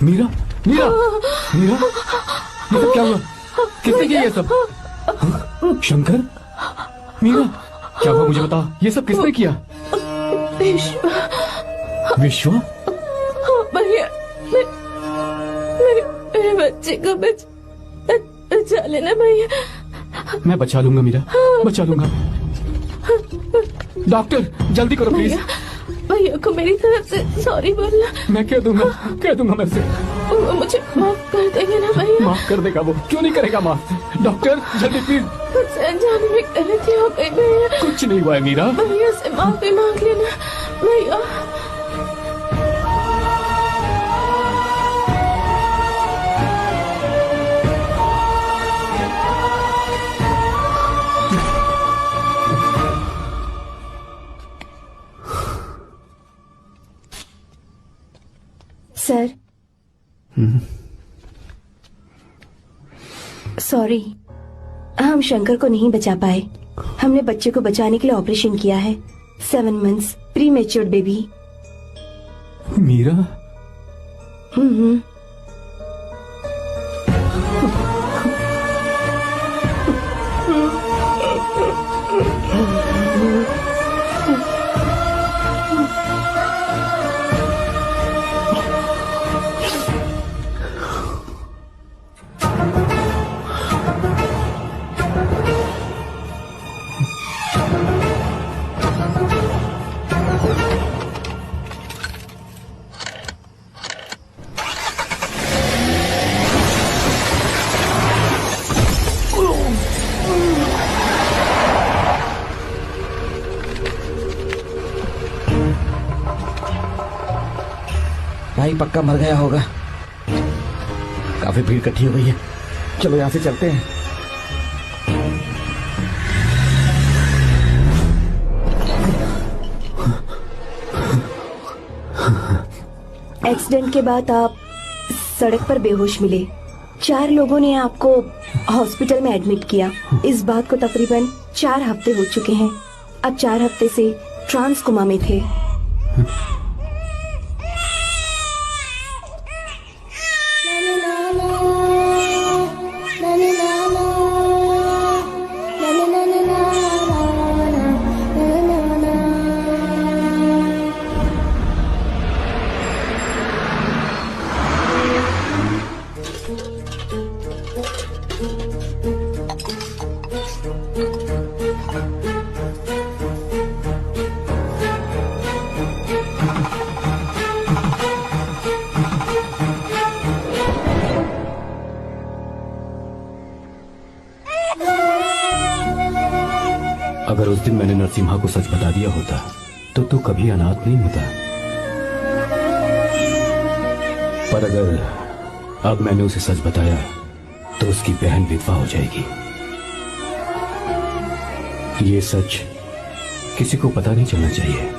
मीरा, मीरा, मीरा, ये सब क्या हुआ? किसने किया ये सब? शंकर, मीरा, क्या हुआ मुझे बता, ये सब किसने किया? विश्व? भैया, मेरे बच्चे को बचा लेना भैया। मैं बचा लूंगा मीरा, बचा लूंगा। डॉक्टर जल्दी करो प्लीज। भैया को मेरी तरफ से सॉरी बोलना। मैं कह दूंगा मैं से। वो मुझे माफ कर देंगे ना भैया? माफ कर देगा वो, क्यों नहीं करेगा माफ? डॉक्टर जल्दी प्लीज। मुझसे अनजाने में गलती हो गई भैया। कुछ नहीं हुआ है मीरा। भैया से माफी मांग लेना भैया। सर, सॉरी, हम शंकर को नहीं बचा पाए। हमने बच्चे को बचाने के लिए ऑपरेशन किया है। 7 months pre matured baby. Meera? भाई पक्का मर गया होगा। काफी भीड़ इकट्ठी हो गई है, चलो यहाँ से चलते हैं। एक्सीडेंट के बाद आप सड़क पर बेहोश मिले। 4 लोगों ने आपको हॉस्पिटल में एडमिट किया। इस बात को तकरीबन 4 हफ्ते हो चुके हैं। अब 4 हफ्ते से ट्रांस कोमा में थे। अगर उस दिन मैंने नरसिम्हा को सच बता दिया होता तो तू कभी अनाथ नहीं होता। पर अगर अब मैंने उसे सच बताया तो उसकी बहन विधवा हो जाएगी। ये सच किसी को पता नहीं चलना चाहिए।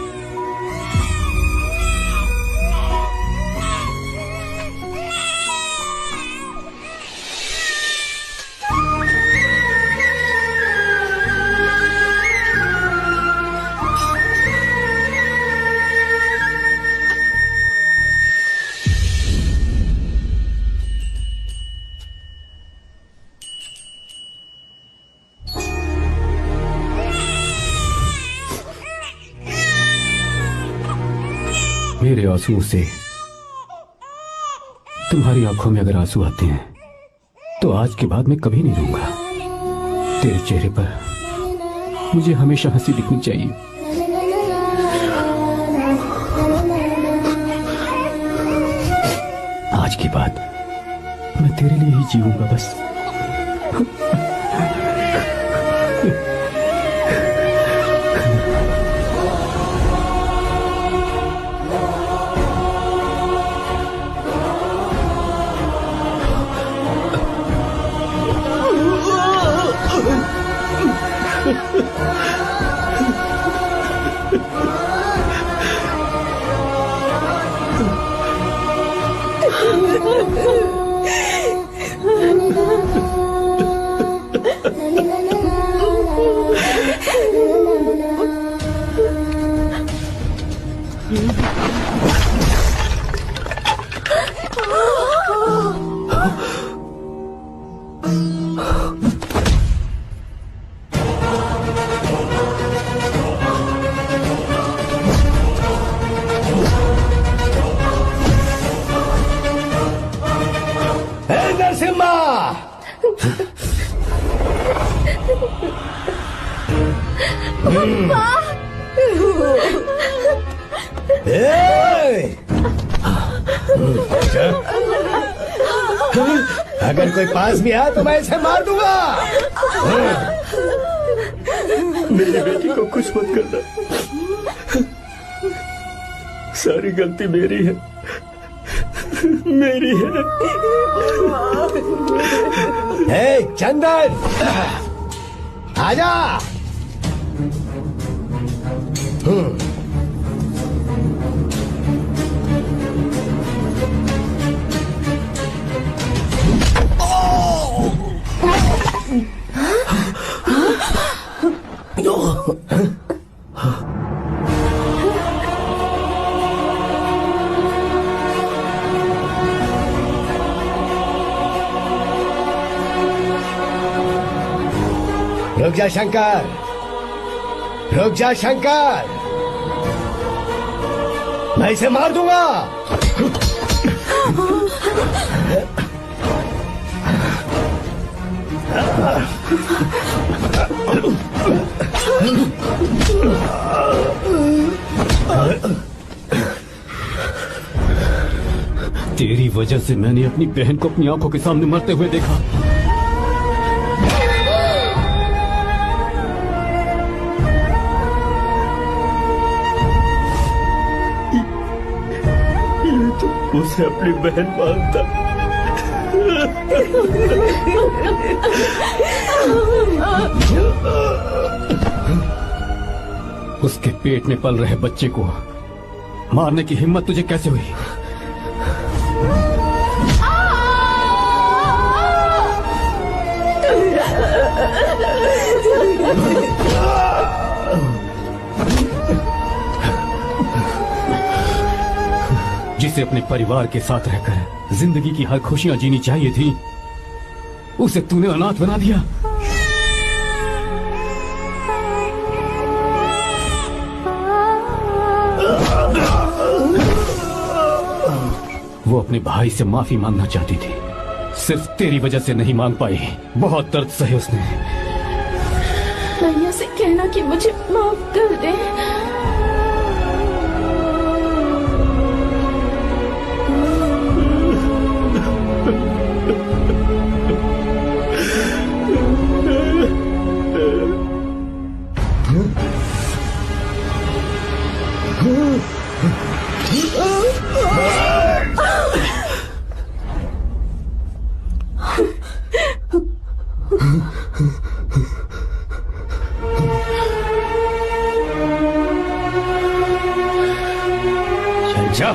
मेरे आंसुओं से तुम्हारी आंखों में अगर आंसू आते हैं तो आज के बाद मैं कभी नहीं रोऊंगा। तेरे चेहरे पर मुझे हमेशा हंसी दिखनी चाहिए। बाद मैं तेरे लिए ही जीऊंगा बस। नरसिम्हा, अगर कोई पास भी आया तो मैं इसे मार दूंगा। मेरी बेटी को कुछ मत करना, सारी गलती मेरी है, मेरी है। हे चंदन, आजा। रुक जा शंकर, रुक जा शंकर, मैं इसे मार दूंगा। तेरी वजह से मैंने अपनी बहन को अपनी आंखों के सामने मरते हुए देखा। उसे अपनी बहन मानता। उसके पेट में पल रहे बच्चे को मारने की हिम्मत तुझे कैसे हुई? जिसे अपने परिवार के साथ रहकर जिंदगी की हर खुशियां जीनी चाहिए थी, उसे तूने अनाथ बना दिया। वो अपने भाई से माफी मांगना चाहती थी, सिर्फ तेरी वजह से नहीं मांग पाई। बहुत दर्द सहे उसने। भैया से कहना कि मुझे माफ कर दे। जा।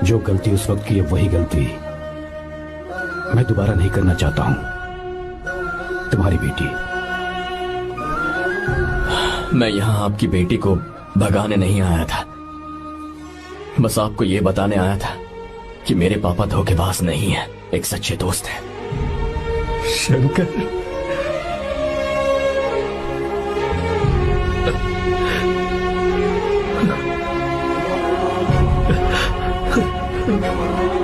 जो गलती उस वक्त की है वही गलती मैं दोबारा नहीं करना चाहता हूं। तुम्हारी बेटी। मैं यहाँ आपकी बेटी को भगाने नहीं आया था, बस आपको ये बताने आया था कि मेरे पापा धोखेबाज नहीं है, एक सच्चे दोस्त है। शंकर, है।